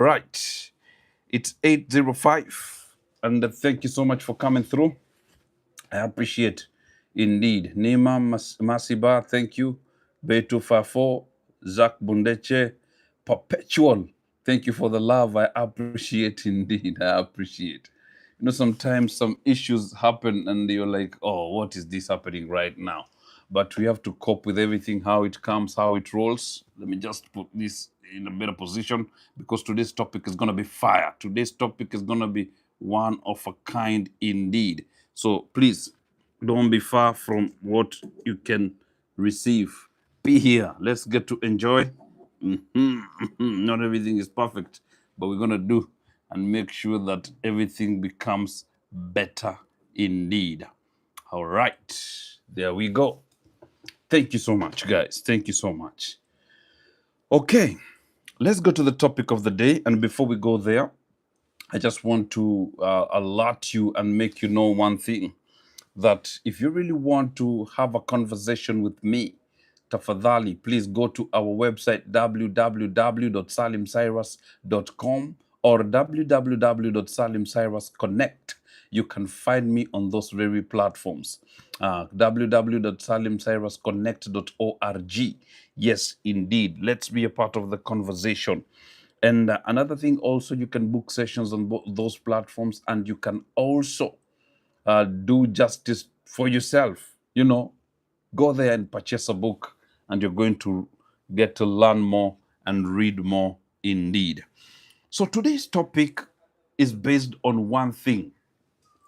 Right. It's 8:05. And thank you so much for coming through. I appreciate indeed. Nima Masiba, thank you. Betu Fafo, Zach Bundeche, Perpetual. Thank you for the love. I appreciate indeed. I appreciate. Sometimes some issues happen and you're like, oh, what is this happening right now? But we have to cope with everything, how it comes, how it rolls. Let me just put this in a better position because today's topic is going to be fire. Today's topic is going to be one of a kind indeed. So please don't be far from what you can receive. Be here. Let's get to enjoy. Not everything is perfect, but we're going to do and make sure that everything becomes better indeed. All right. There we go. Thank you so much, guys. Thank you so much. Okay. Let's go to the topic of the day. And before we go there, I just want to alert you and make you know one thing, that if you really want to have a conversation with me, tafadhali, please go to our website www.salimcyrus.com or www.salimcyrusconnect. You can find me on those very platforms. www.salimcyrusconnect.org. Yes, indeed. Let's be a part of the conversation. And another thing also, you can book sessions on those platforms, and you can also do justice for yourself. Go there and purchase a book, and you're going to get to learn more and read more indeed. So today's topic is based on one thing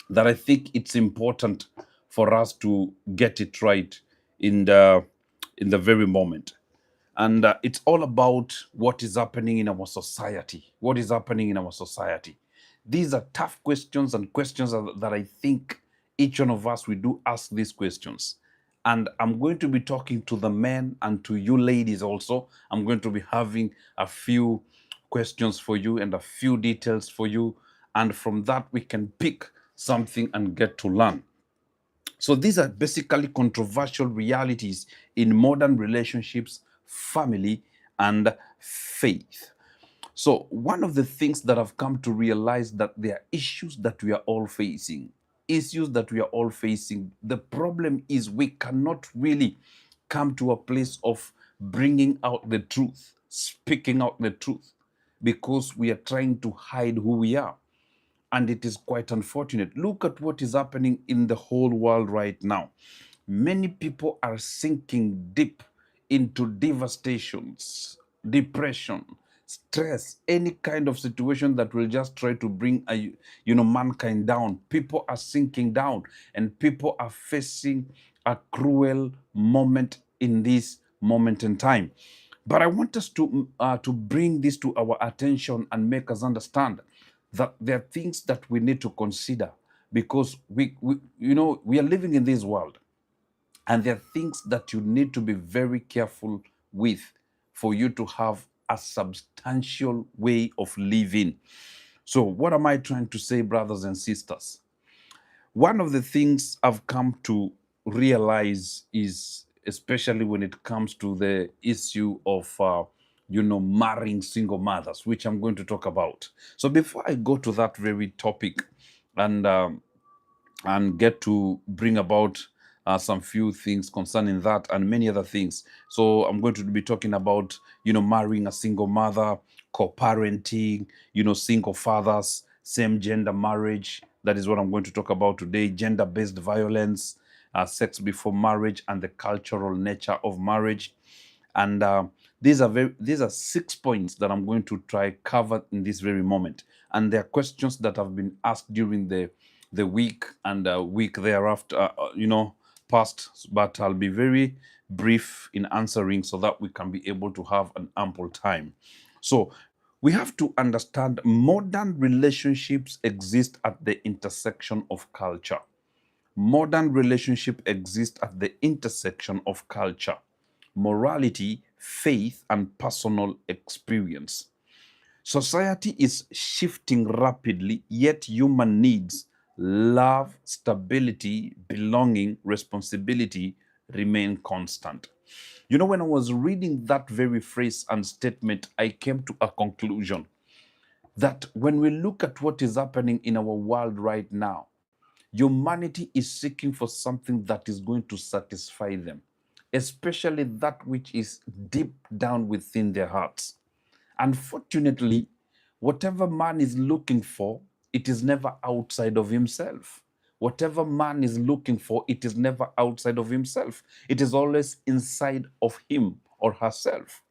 that I think it's important for us to get it right in the very moment. And it's all about what is happening in our society. What is happening in our society? These are tough questions, and questions that I think each one of us, we do ask these questions. And I'm going to be talking to the men and to you ladies also. I'm going to be having a few questions for you and a few details for you. And from that, we can pick something and get to learn. So these are basically controversial realities in modern relationships, family, and faith. So one of the things that I've come to realize, that there are issues that we are all facing. Issues that we are all facing. The problem is we cannot really come to a place of bringing out the truth, speaking out the truth, because we are trying to hide who we are. And it is quite unfortunate. Look at what is happening in the whole world right now. Many people are sinking deep into devastations, depression, stress, any kind of situation that will just try to bring mankind down. People are sinking down, and people are facing a cruel moment in this moment in time. But I want us to bring this to our attention and make us understand that there are things that we need to consider, because we are living in this world, and there are things that you need to be very careful with for you to have a substantial way of living. So what am I trying to say, brothers and sisters? One of the things I've come to realize is, especially when it comes to the issue of marrying single mothers, which I'm going to talk about. So before I go to that very topic, and get to bring about some few things concerning that and many other things. So I'm going to be talking about, marrying a single mother, co-parenting, single fathers, same gender marriage. That is what I'm going to talk about today. Gender-based violence, sex before marriage, and the cultural nature of marriage. And these are 6 points that I'm going to try cover in this very moment. And there are questions that have been asked during the week and week thereafter, past. But I'll be very brief in answering so that we can be able to have an ample time. So we have to understand modern relationships exist at the intersection of culture. Modern relationship exist at the intersection of culture, morality, faith, and personal experience. Society is shifting rapidly, yet human needs, love, stability, belonging, responsibility remain constant. When I was reading that very phrase and statement, I came to a conclusion that when we look at what is happening in our world right now, humanity is seeking for something that is going to satisfy them, especially that which is deep down within their hearts. Unfortunately, whatever man is looking for, it is never outside of himself. Whatever man is looking for, it is never outside of himself. It is always inside of him or herself.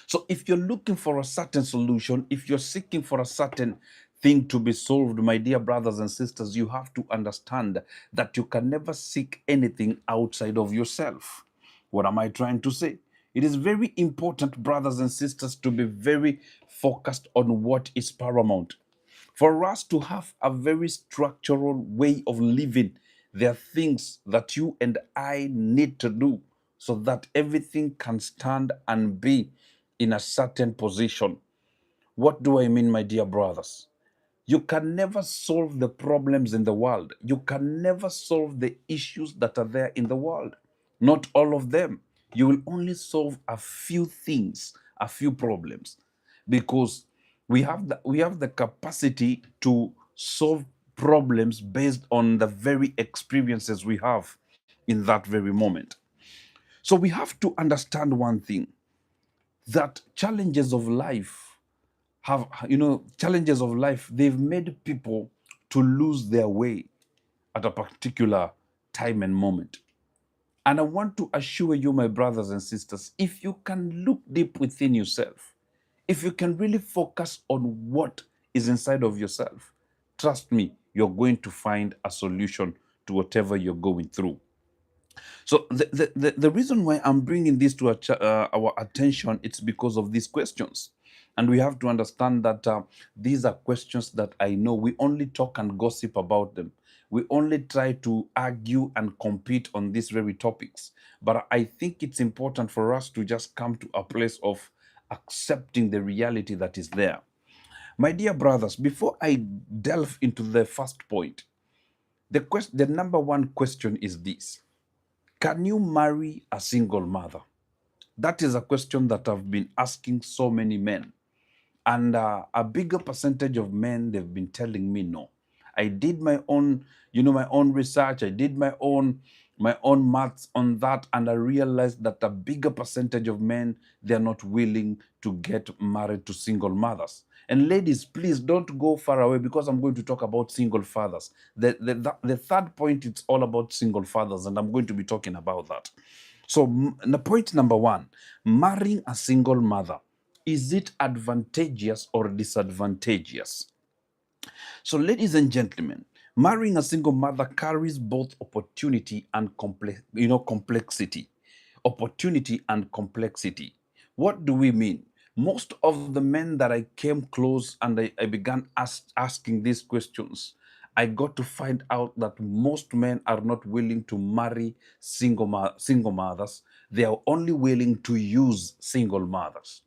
So if you're looking for a certain solution, if you're seeking for a certain thing to be solved, my dear brothers and sisters, you have to understand that you can never seek anything outside of yourself. What am I trying to say? It is very important, brothers and sisters, to be very focused on what is paramount. For us to have a very structural way of living, there are things that you and I need to do so that everything can stand and be in a certain position. What do I mean, my dear brothers? You can never solve the problems in the world. You can never solve the issues that are there in the world. Not all of them. You will only solve a few things, a few problems, because we have the capacity to solve problems based on the very experiences we have in that very moment. So we have to understand one thing, that challenges of life challenges of life, they've made people to lose their way at a particular time and moment. And I want to assure you, my brothers and sisters, if you can look deep within yourself, if you can really focus on what is inside of yourself, trust me, you're going to find a solution to whatever you're going through. So the reason why I'm bringing this to our attention, it's because of these questions. And we have to understand that these are questions that I know we only talk and gossip about them. We only try to argue and compete on these very topics. But I think it's important for us to just come to a place of accepting the reality that is there. My dear brothers, before I delve into the first point, the number one question is this: can you marry a single mother? That is a question that I've been asking so many men. And a bigger percentage of men, they've been telling me no. I did my own, my own research. I did my own maths on that, and I realized that a bigger percentage of men, they're not willing to get married to single mothers. And ladies, please don't go far away, because I'm going to talk about single fathers. The third point, it's all about single fathers, and I'm going to be talking about that. So, the point number one, marrying a single mother, is it advantageous or disadvantageous? So, ladies and gentlemen, marrying a single mother carries both opportunity and complexity. Opportunity and complexity. What do we mean? Most of the men that I came close and I began asking these questions, I got to find out that most men are not willing to marry single mothers. They are only willing to use single mothers.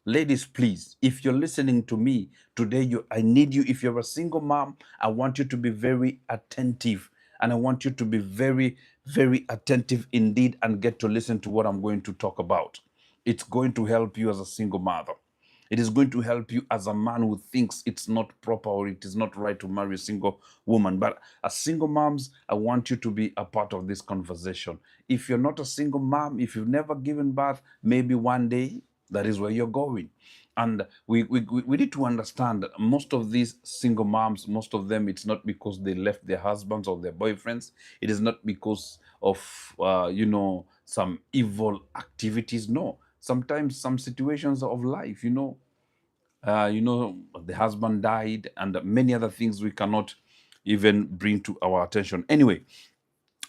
Ladies, please, if you're listening to me today, I need you. If you're a single mom, I want you to be very attentive. And I want you to be very, very attentive indeed and get to listen to what I'm going to talk about. It's going to help you as a single mother. It is going to help you as a man who thinks it's not proper or it is not right to marry a single woman. But as single moms, I want you to be a part of this conversation. If you're not a single mom, if you've never given birth, maybe one day that is where you're going. And we need to understand that most of these single moms, most of them, it's not because they left their husbands or their boyfriends. It is not because of, some evil activities. No. Sometimes some situations of life, the husband died and many other things we cannot even bring to our attention. Anyway,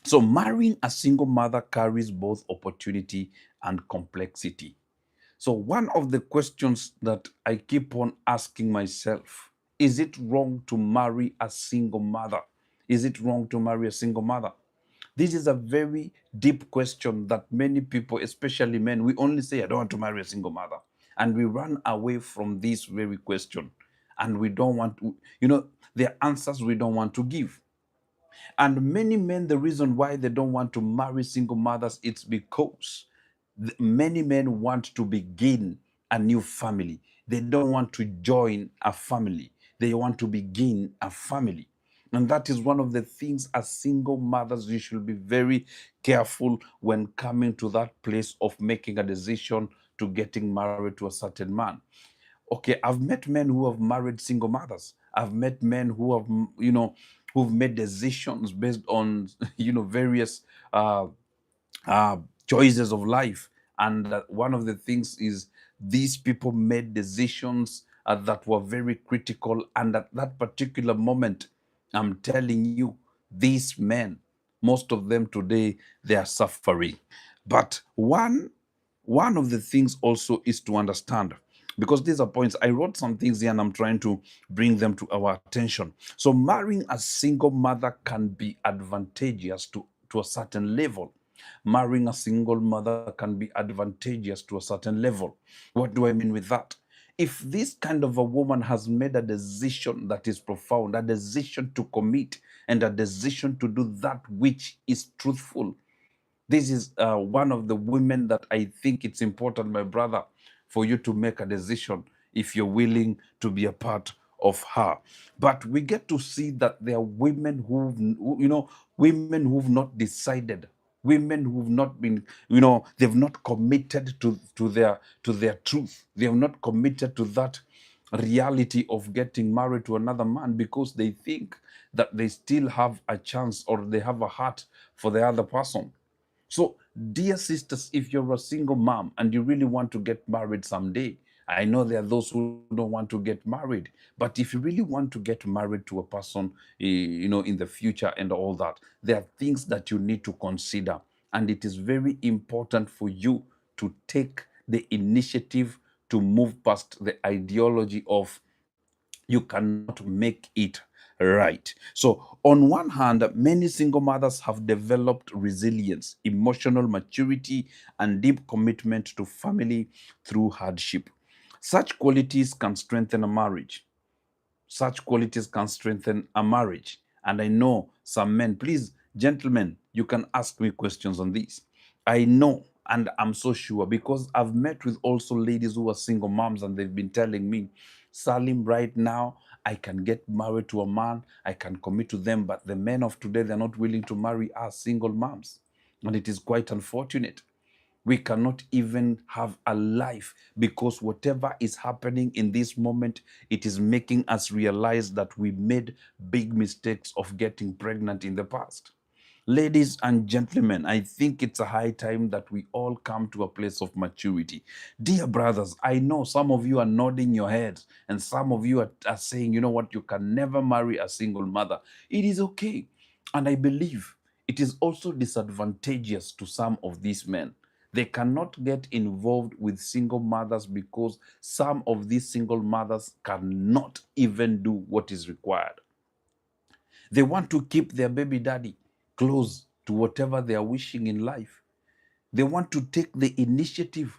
so marrying a single mother carries both opportunity and complexity. So, one of the questions that I keep on asking myself, is it wrong to marry a single mother? Is it wrong to marry a single mother? This is a very deep question that many people, especially men, we only say, I don't want to marry a single mother. And we run away from this very question. And we don't want to, there are answers we don't want to give. And many men, the reason why they don't want to marry single mothers, it's because many men want to begin a new family. They don't want to join a family. They want to begin a family. And that is one of the things as single mothers, you should be very careful when coming to that place of making a decision to getting married to a certain man. Okay, I've met men who have married single mothers. I've met men who have, who've made decisions based on, various uh, uh, choices of life. And one of the things is these people made decisions that were very critical. And at that particular moment, I'm telling you, these men, most of them today, they are suffering. But one of the things also is to understand, because these are points I wrote some things here and I'm trying to bring them to our attention. So marrying a single mother can be advantageous to a certain level. Marrying a single mother can be advantageous to a certain level. What do I mean with that? If this kind of a woman has made a decision that is profound, a decision to commit, and a decision to do that which is truthful, this is one of the women that I think it's important, my brother, for you to make a decision if you're willing to be a part of her. But we get to see that there are women women who've not decided, women who've not been, they've not committed to their truth. They have not committed to that reality of getting married to another man because they think that they still have a chance or they have a heart for the other person. So, dear sisters, if you're a single mom and you really want to get married someday, I know there are those who don't want to get married, but if you really want to get married to a person, in the future and all that, there are things that you need to consider. And it is very important for you to take the initiative to move past the ideology of you cannot make it right. So, on one hand, many single mothers have developed resilience, emotional maturity, and deep commitment to family through hardship. Such qualities can strengthen a marriage. Such qualities can strengthen a marriage. And I know some men, please, gentlemen, you can ask me questions on this. I know, and I'm so sure, because I've met with also ladies who are single moms and they've been telling me, Salim, right now, I can get married to a man, I can commit to them, but the men of today, they're not willing to marry us single moms. And it is quite unfortunate. We cannot even have a life because whatever is happening in this moment, it is making us realize that we made big mistakes of getting pregnant in the past. Ladies and gentlemen, I think it's a high time that we all come to a place of maturity. Dear brothers, I know some of you are nodding your heads and some of you are saying, you know what, you can never marry a single mother. It is okay. And I believe it is also disadvantageous to some of these men. They cannot get involved with single mothers because some of these single mothers cannot even do what is required. They want to keep their baby daddy close to whatever they are wishing in life. They want to take the initiative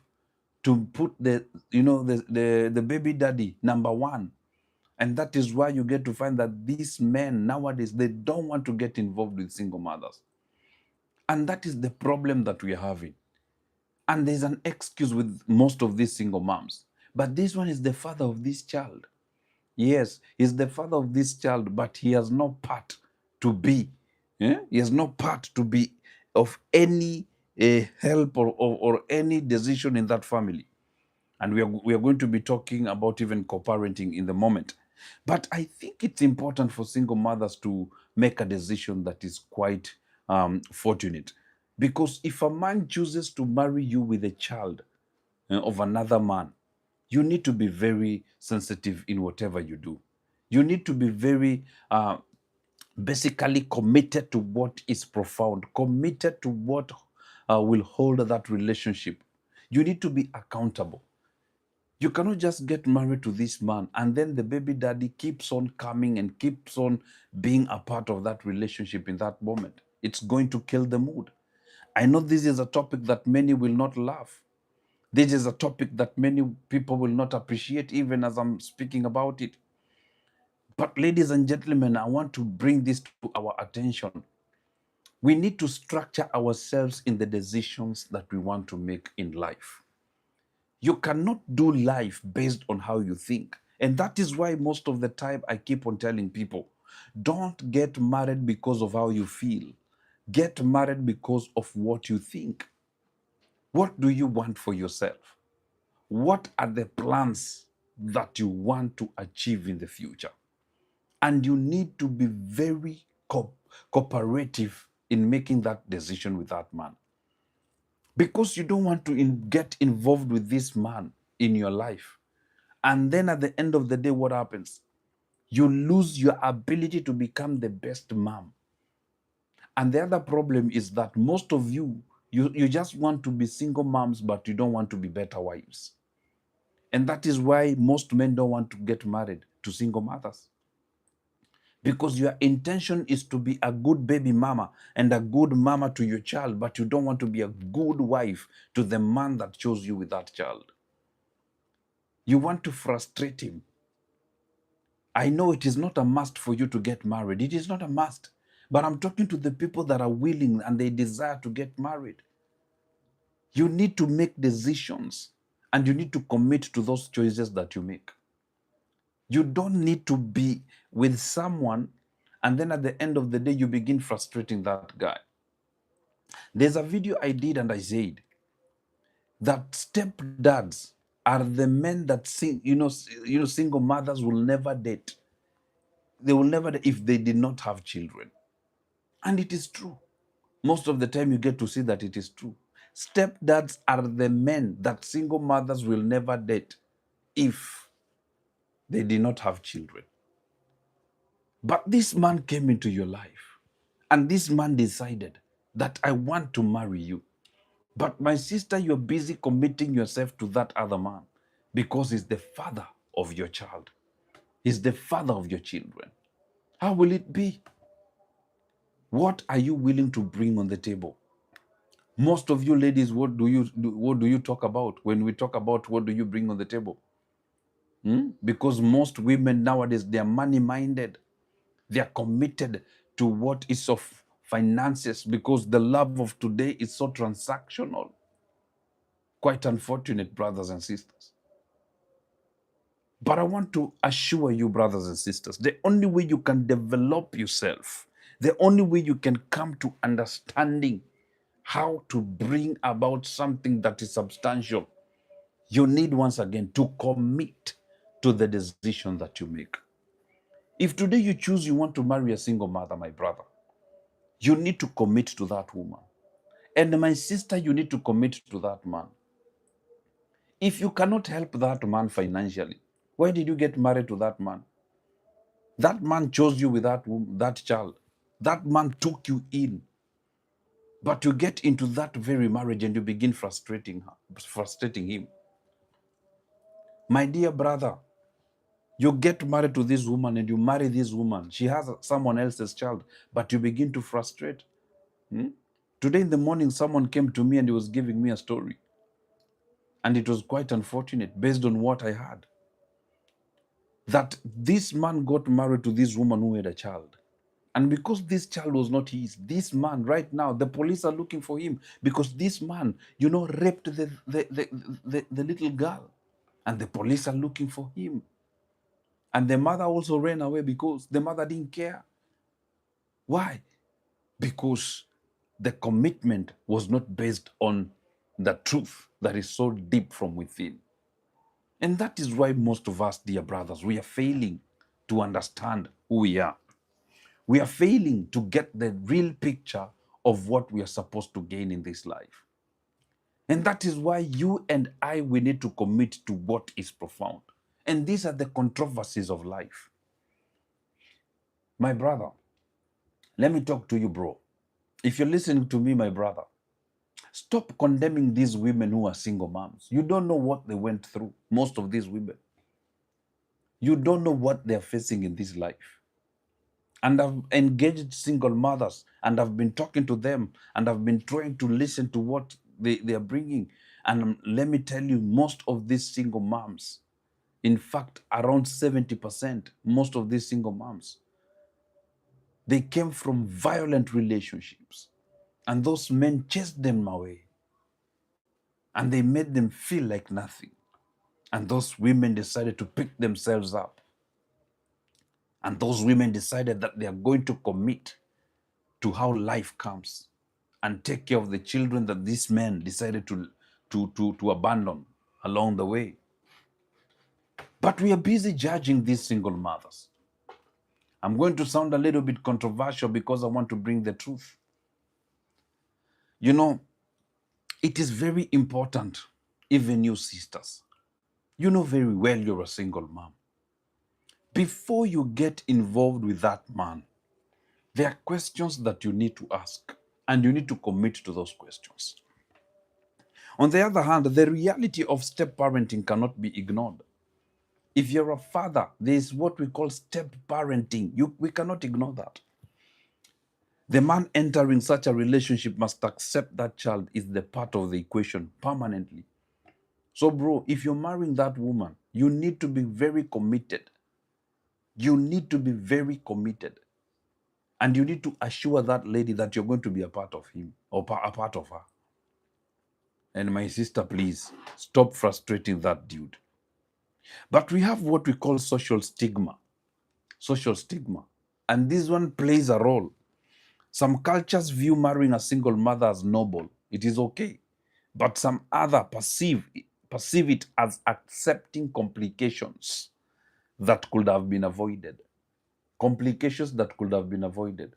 to put the baby daddy number one. And that is why you get to find that these men nowadays, they don't want to get involved with single mothers. And that is the problem that we are having. And there's an excuse with most of these single moms. But this one is the father of this child. Yes, he's the father of this child, but he has no part to be. He has no part to be of any help or any decision in that family. And we are going to be talking about even co-parenting in the moment. But I think it's important for single mothers to make a decision that is quite fortunate. Because if a man chooses to marry you with a child of another man, you need to be very sensitive in whatever you do. You need to be very basically committed to what is profound, committed to what will hold that relationship. You need to be accountable. You cannot just get married to this man and then the baby daddy keeps on coming and keeps on being a part of that relationship in that moment. It's going to kill the mood. I know this is a topic that many will not laugh. This is a topic that many people will not appreciate, even as I'm speaking about it. But, ladies and gentlemen, I want to bring this to our attention. We need to structure ourselves in the decisions that we want to make in life. You cannot do life based on how you think. And that is why most of the time I keep on telling people, don't get married because of how you feel. Get married because of what you think. What do you want for yourself? What are the plans that you want to achieve in the future? And you need to be very cooperative in making that decision with that man. Because you don't want to get involved with this man in your life. And then at the end of the day, what happens? You lose your ability to become the best mom. And the other problem is that most of you just want to be single moms, but you don't want to be better wives. And that is why most men don't want to get married to single mothers. Because your intention is to be a good baby mama and a good mama to your child, but you don't want to be a good wife to the man that chose you with that child. You want to frustrate him. I know it is not a must for you to get married. It is not a must. But I'm talking to the people that are willing and they desire to get married. You need to make decisions and you need to commit to those choices that you make. You don't need to be with someone and then at the end of the day, you begin frustrating that guy. There's a video I did and I said that stepdads are the men that single mothers will never date. They will never date if they did not have children. And it is true. Most of the time you get to see that it is true. Stepdads are the men that single mothers will never date if they did not have children. But this man came into your life and this man decided that I want to marry you. But my sister, you're busy committing yourself to that other man because he's the father of your child. He's the father of your children. How will it be? What are you willing to bring on the table? Most of you ladies, what do you talk about when we talk about what do you bring on the table? Because most women nowadays, they are money-minded. They are committed to what is of finances because the love of today is so transactional. Quite unfortunate, brothers and sisters. But I want to assure you, brothers and sisters, the only way you can develop yourself, the only way you can come to understanding how to bring about something that is substantial, you need once again to commit to the decision that you make. If today you choose you want to marry a single mother, my brother, you need to commit to that woman. And my sister, you need to commit to that man. If you cannot help that man financially, why did you get married to that man? That man chose you with that child. That man took you in. But you get into that very marriage and you begin frustrating him. My dear brother, you get married to this woman and you marry this woman. She has someone else's child, but you begin to frustrate. Today in the morning, someone came to me and he was giving me a story. And it was quite unfortunate based on what I heard. That this man got married to this woman who had a child. And because this child was not his, this man right now, the police are looking for him because this man, raped the little girl. And the police are looking for him. And the mother also ran away because the mother didn't care. Why? Because the commitment was not based on the truth that is so deep from within. And that is why most of us, dear brothers, we are failing to understand who we are. We are failing to get the real picture of what we are supposed to gain in this life. And that is why you and I, we need to commit to what is profound. And these are the controversies of life. My brother, let me talk to you, bro. If you're listening to me, my brother, stop condemning these women who are single moms. You don't know what they went through, most of these women. You don't know what they're facing in this life. And I've engaged single mothers and I've been talking to them and I've been trying to listen to what they are bringing. And let me tell you, most of these single moms, in fact, around 70%, most of these single moms, they came from violent relationships. And those men chased them away. And they made them feel like nothing. And those women decided to pick themselves up. And those women decided that they are going to commit to how life comes and take care of the children that these men decided to abandon along the way. But we are busy judging these single mothers. I'm going to sound a little bit controversial because I want to bring the truth. You know, it is very important, even you sisters. You know very well you're a single mom. Before you get involved with that man, there are questions that you need to ask, and you need to commit to those questions. On the other hand, the reality of step parenting cannot be ignored. If you're a father, there is what we call step parenting. We cannot ignore that. The man entering such a relationship must accept that child is the part of the equation permanently. So, bro, if you're marrying that woman, you need to be very committed. You need to be very committed. And you need to assure that lady that you're going to be a part of him or a part of her. And my sister, please stop frustrating that dude. But we have what we call social stigma. Social stigma. And this one plays a role. Some cultures view marrying a single mother as noble. It is okay. But some other perceive it as accepting complications that could have been avoided. Complications that could have been avoided.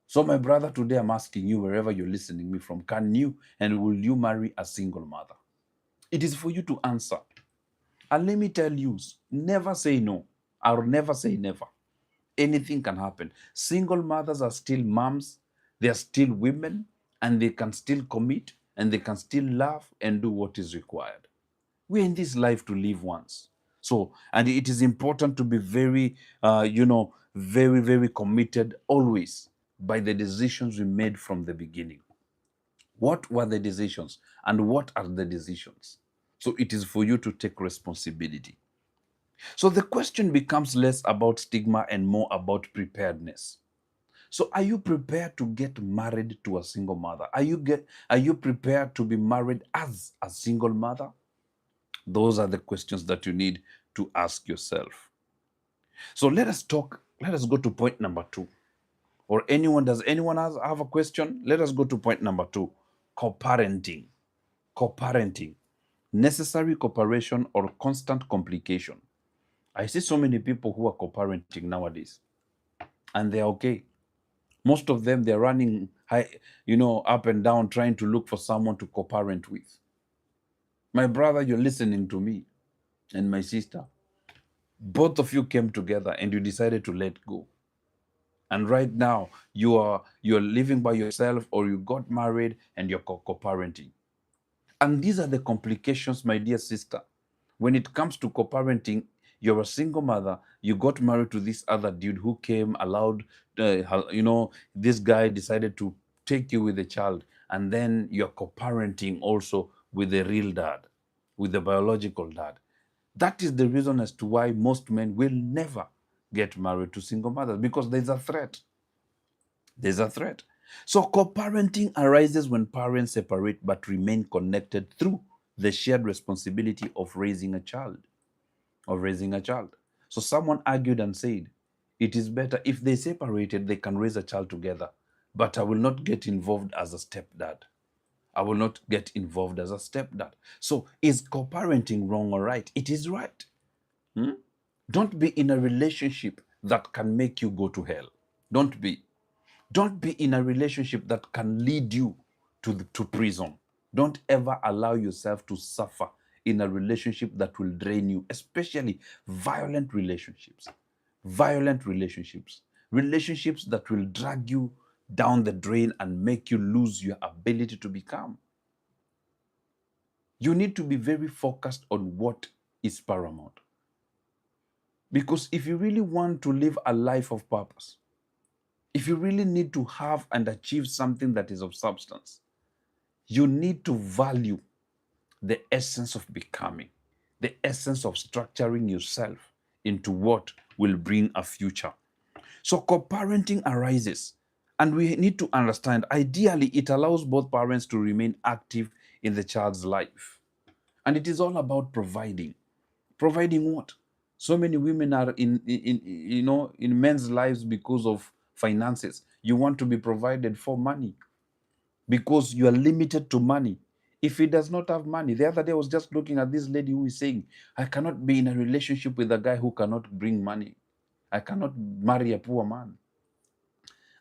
So, my brother, today I'm asking you, wherever you're listening me from, can you and will you marry a single mother? It is for you to answer. And let me tell you, never say no. I'll never say never. Anything can happen. Single mothers are still moms, they are still women, and they can still commit, and they can still love and do what is required. We're in this life to live once. So, and it is important to be very, very, very committed always by the decisions we made from the beginning. What were the decisions and what are the decisions? So it is for you to take responsibility. So the question becomes less about stigma and more about preparedness. So are you prepared to get married to a single mother? Are you prepared to be married as a single mother? Those are the questions that you need to ask yourself. So let us go to point number 2. Or does anyone have a question? Let us go to point number 2. Co-parenting. Co-parenting. Necessary cooperation or constant complication. I see so many people who are co-parenting nowadays, and they're okay. Most of them, they're running high, up and down, trying to look for someone to co-parent with. My brother, you're listening to me, and my sister. Both of you came together and you decided to let go. And right now, you're living by yourself, or you got married and you're co-parenting. And these are the complications, my dear sister. When it comes to co-parenting, you're a single mother, you got married to this other dude who came, allowed, this guy decided to take you with a child, and then you're co-parenting also with the real dad, with the biological dad. That is the reason as to why most men will never get married to single mothers, because there's a threat. There's a threat. So co-parenting arises when parents separate but remain connected through the shared responsibility of raising a child. So someone argued and said, it is better if they separated, they can raise a child together, but I will not get involved as a stepdad. I will not get involved as a stepdad. So is co-parenting wrong or right? It is right. Don't be in a relationship that can make you go to hell. Don't be. Don't be in a relationship that can lead you to prison. Don't ever allow yourself to suffer in a relationship that will drain you, especially violent relationships. Violent relationships. Relationships that will drag you down the drain and make you lose your ability to become. You need to be very focused on what is paramount. Because if you really want to live a life of purpose, if you really need to have and achieve something that is of substance, you need to value the essence of becoming, the essence of structuring yourself into what will bring a future. So co-parenting arises, and we need to understand, ideally, it allows both parents to remain active in the child's life. And it is all about providing. Providing what? So many women are in men's lives because of finances. You want to be provided for money because you are limited to money. If he does not have money, the other day I was just looking at this lady who is saying, I cannot be in a relationship with a guy who cannot bring money. I cannot marry a poor man.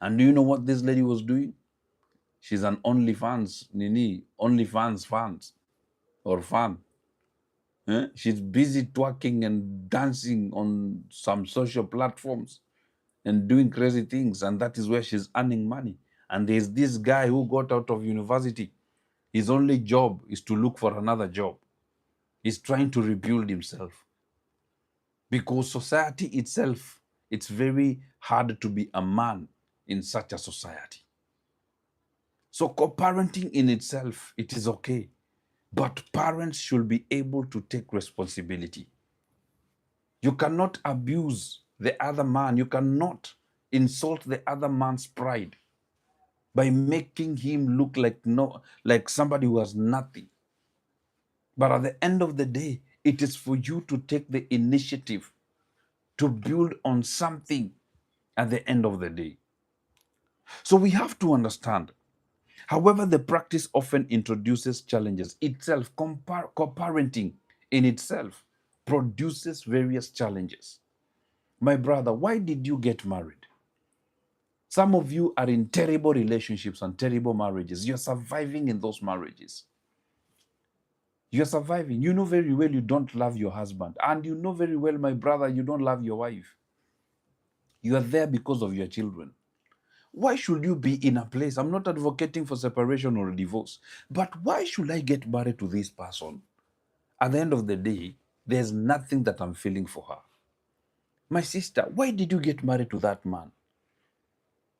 And do you know what this lady was doing? She's an OnlyFans fans or fan. She's busy twerking and dancing on some social platforms and doing crazy things, and that is where she's earning money. And there's this guy who got out of university. His only job is to look for another job. He's trying to rebuild himself. Because society itself, it's very hard to be a man in such a society. So co-parenting in itself, it is okay. But parents should be able to take responsibility. You cannot abuse the other man. You cannot insult the other man's pride by making him look like somebody who has nothing. But at the end of the day, it is for you to take the initiative to build on something at the end of the day. So we have to understand. However, the practice often introduces challenges itself. Co-parenting in itself produces various challenges. My brother, why did you get married? Some of you are in terrible relationships and terrible marriages. You're surviving in those marriages. You're surviving. You know very well you don't love your husband. And you know very well, my brother, you don't love your wife. You are there because of your children. Why should you be in a place? I'm not advocating for separation or divorce, but why should I get married to this person? At the end of the day, there's nothing that I'm feeling for her. My sister, why did you get married to that man?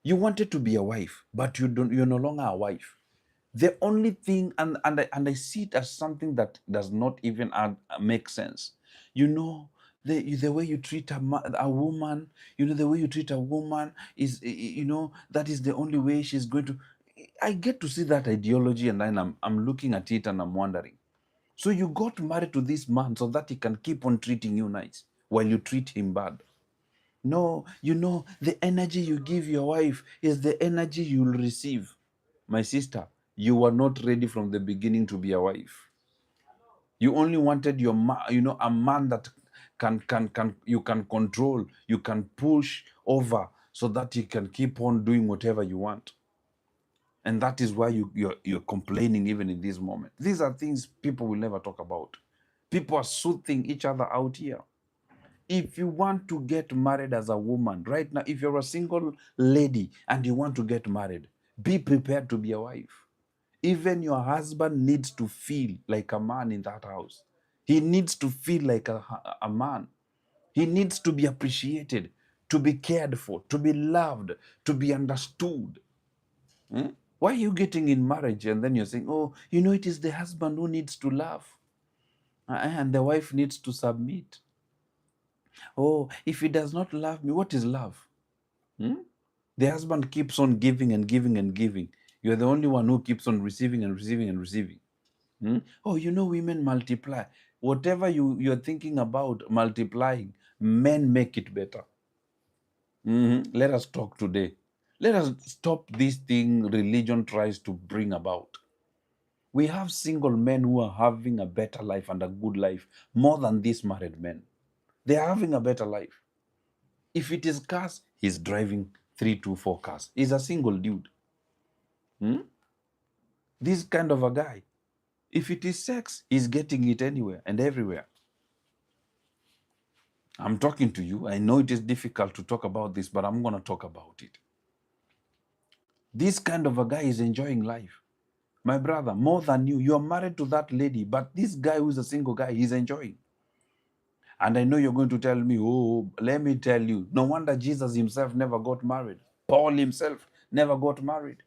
You wanted to be a wife, but you're no longer a wife. The only thing, and I see it as something that does not even make sense. You know, the way you treat a woman, the way you treat a woman is, that is the only way she's going to. I get to see that ideology, and then I'm looking at it and I'm wondering. So you got married to this man so that he can keep on treating you nice while you treat him bad. No, the energy you give your wife is the energy you'll receive. My sister, you were not ready from the beginning to be a wife. You only wanted a man that you can control, you can push over so that you can keep on doing whatever you want. And that is why you're complaining even in this moment. These are things people will never talk about. People are soothing each other out here. If you want to get married as a woman, right now, if you're a single lady and you want to get married, be prepared to be a wife. Even your husband needs to feel like a man in that house. He needs to feel like a man. He needs to be appreciated, to be cared for, to be loved, to be understood. Why are you getting in marriage and then you're saying, oh, it is the husband who needs to love and the wife needs to submit? Oh, if he does not love me, what is love? The husband keeps on giving and giving and giving. You're the only one who keeps on receiving and receiving and receiving. Oh, women multiply. Whatever you're thinking about multiplying, men make it better. Let us talk today. Let us stop this thing religion tries to bring about. We have single men who are having a better life and a good life more than these married men. They are having a better life. If it is cars, he's driving 3 to 4 cars. He's a single dude. This kind of a guy. If it is sex, he's getting it anywhere and everywhere. I'm talking to you. I know it is difficult to talk about this, but I'm going to talk about it. This kind of a guy is enjoying life. My brother, more than you. You're married to that lady, but this guy who's a single guy, he's enjoying. And I know you're going to tell me, oh, let me tell you, no wonder Jesus himself never got married. Paul himself never got married.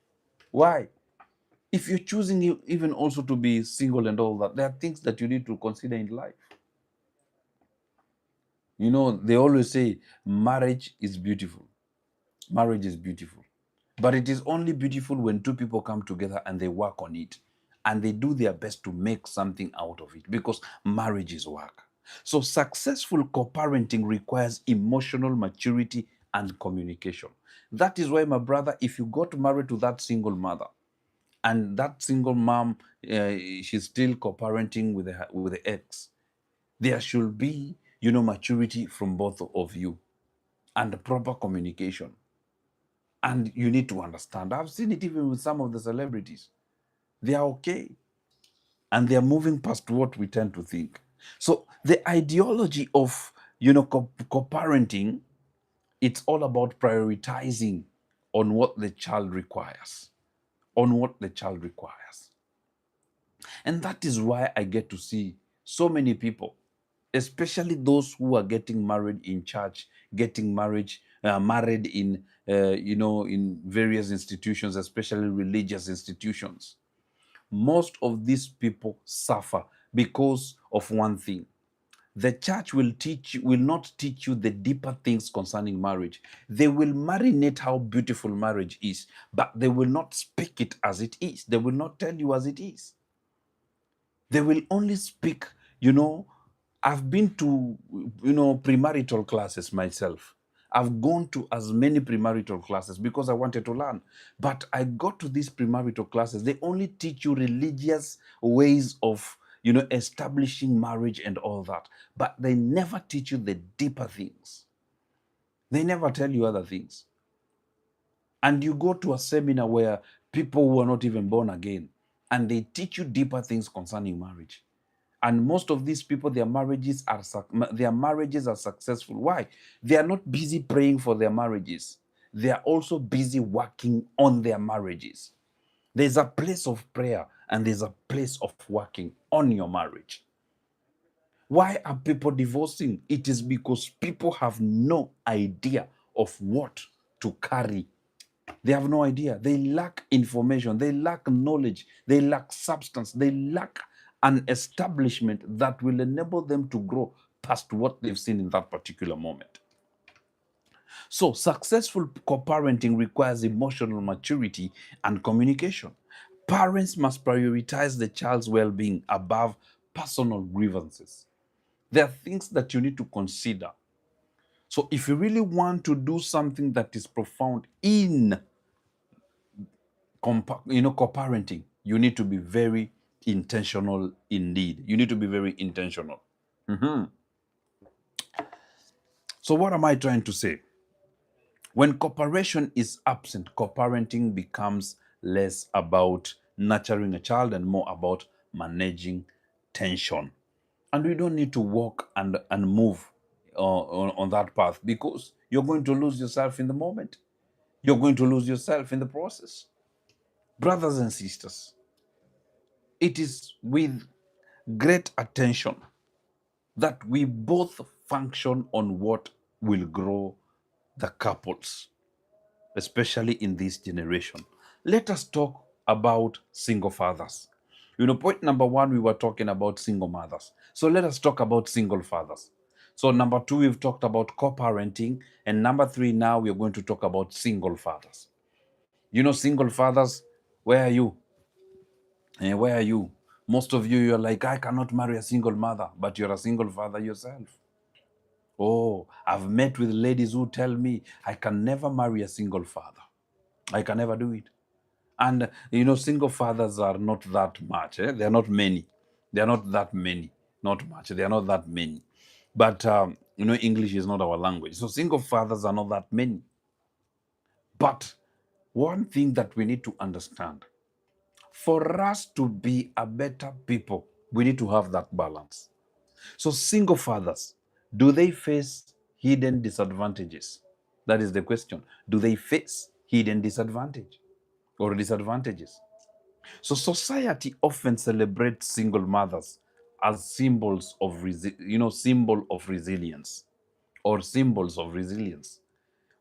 Why? If you're choosing even also to be single and all that, there are things that you need to consider in life. They always say marriage is beautiful. Marriage is beautiful. But it is only beautiful when two people come together and they work on it. and they do their best to make something out of it, because marriage is work. So successful co-parenting requires emotional maturity and communication. That is why, my brother, if you got married to that single mother, and that single mom, she's still co-parenting with the ex, there should be, maturity from both of you and proper communication. And you need to understand. I've seen it even with some of the celebrities. They are okay, and they are moving past what we tend to think. So the ideology of, co-parenting, it's all about prioritizing on what the child requires, on what the child requires. And that is why I get to see so many people, especially those who are getting married in church, getting married in, in various institutions, especially religious institutions. Most of these people suffer because of one thing. The church will not teach you the deeper things concerning marriage. They will marinate how beautiful marriage is, but they will not speak it as it is. They will not tell you as it is. They will only speak, you know, I've been to, premarital classes myself. I've gone to as many premarital classes because I wanted to learn. But I got to these premarital classes. They only teach you religious ways of, establishing marriage and all that. But they never teach you the deeper things. They never tell you other things. And you go to a seminar where people who are not even born again, and they teach you deeper things concerning marriage. And most of these people, their marriages are successful. Why? They are not busy praying for their marriages. They are also busy working on their marriages. There's a place of prayer and there's a place of working on your marriage. Why are people divorcing? It is because people have no idea of what to carry. They have no idea. They lack information. They lack knowledge. They lack substance. They lack an establishment that will enable them to grow past what they've seen in that particular moment. So, successful co-parenting requires emotional maturity and communication. Parents must prioritize the child's well-being above personal grievances. There are things that you need to consider. So, if you really want to do something that is profound in co-parenting, you need to be very intentional indeed. You need to be very intentional. So what am I trying to say? When cooperation is absent, co-parenting becomes less about nurturing a child and more about managing tension. And we don't need to walk and move on that path, because you're going to lose yourself in the moment. You're going to lose yourself in the process. Brothers and sisters, it is with great attention that we both function on what will grow the couples, especially in this generation. Let us talk about single fathers. Point number one, we were talking about single mothers. So let us talk about single fathers. So number two, we've talked about co-parenting. And number three, now we're going to talk about single fathers. Single fathers, where are you? Where are you? Most of you, you're like, I cannot marry a single mother, but you're a single father yourself. Oh, I've met with ladies who tell me, I can never marry a single father. I can never do it. And, single fathers are not that much. They're not many. They're not that many. Not much. They're not that many. But, English is not our language. So single fathers are not that many. But one thing that we need to understand, for us to be a better people, we need to have that balance. So single fathers, do they face hidden disadvantages? That is the question. Do they face hidden disadvantage or disadvantages? So society often celebrates single mothers as symbols of, symbol of resilience or symbols of resilience.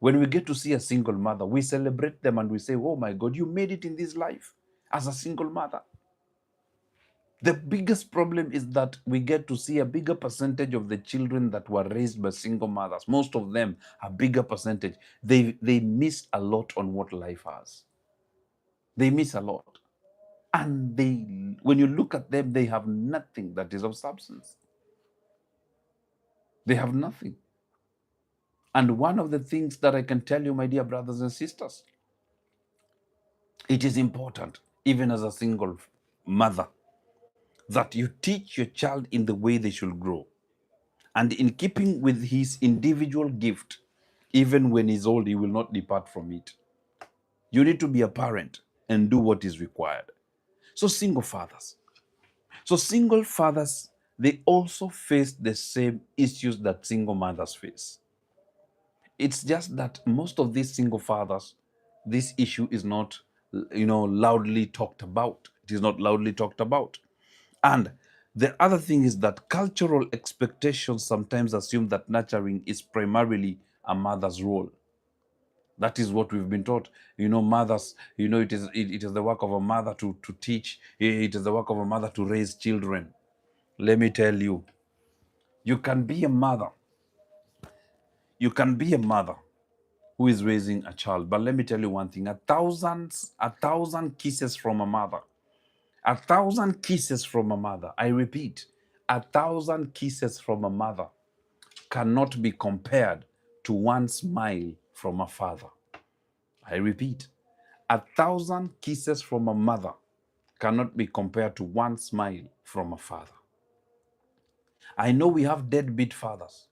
When we get to see a single mother, we celebrate them and we say, oh my God, you made it in this life as a single mother. The biggest problem is that we get to see a bigger percentage of the children that were raised by single mothers. Most of them, a bigger percentage. They miss a lot on what life has. They miss a lot. And when you look at them, they have nothing that is of substance. They have nothing. And one of the things that I can tell you, my dear brothers and sisters, it is important, even as a single mother, that you teach your child in the way they should grow. And in keeping with his individual gift, even when he's old, he will not depart from it. You need to be a parent and do what is required. So single fathers. So single fathers, they also face the same issues that single mothers face. It's just that most of these single fathers, this issue is not, loudly talked about. It is not loudly talked about. And the other thing is that cultural expectations sometimes assume that nurturing is primarily a mother's role. That is what we've been taught. Mothers, it is the work of a mother to teach. It is the work of a mother to raise children. Let me tell you, you can be a mother. You can be a mother who is raising a child. But let me tell you one thing, a thousand kisses from a mother, a thousand kisses from a mother, I repeat, a thousand kisses from a mother cannot be compared to one smile from a father. I repeat, a thousand kisses from a mother cannot be compared to one smile from a father. I know we have deadbeat fathers.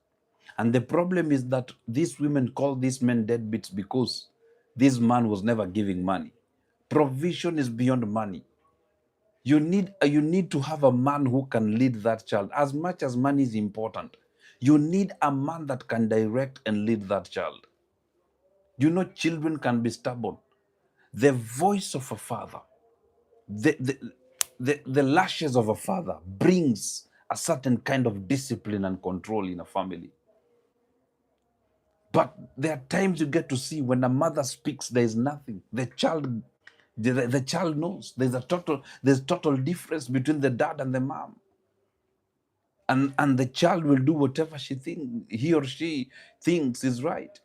And the problem is that these women call these men deadbeats because this man was never giving money. Provision is beyond money. You need to have a man who can lead that child. As much as money is important, you need a man that can direct and lead that child. Children can be stubborn. The voice of a father, the lashes of a father brings a certain kind of discipline and control in a family. But there are times you get to see when a mother speaks, there is nothing. The child knows. There's total difference between the dad and the mom. And the child will do whatever he or she thinks is right.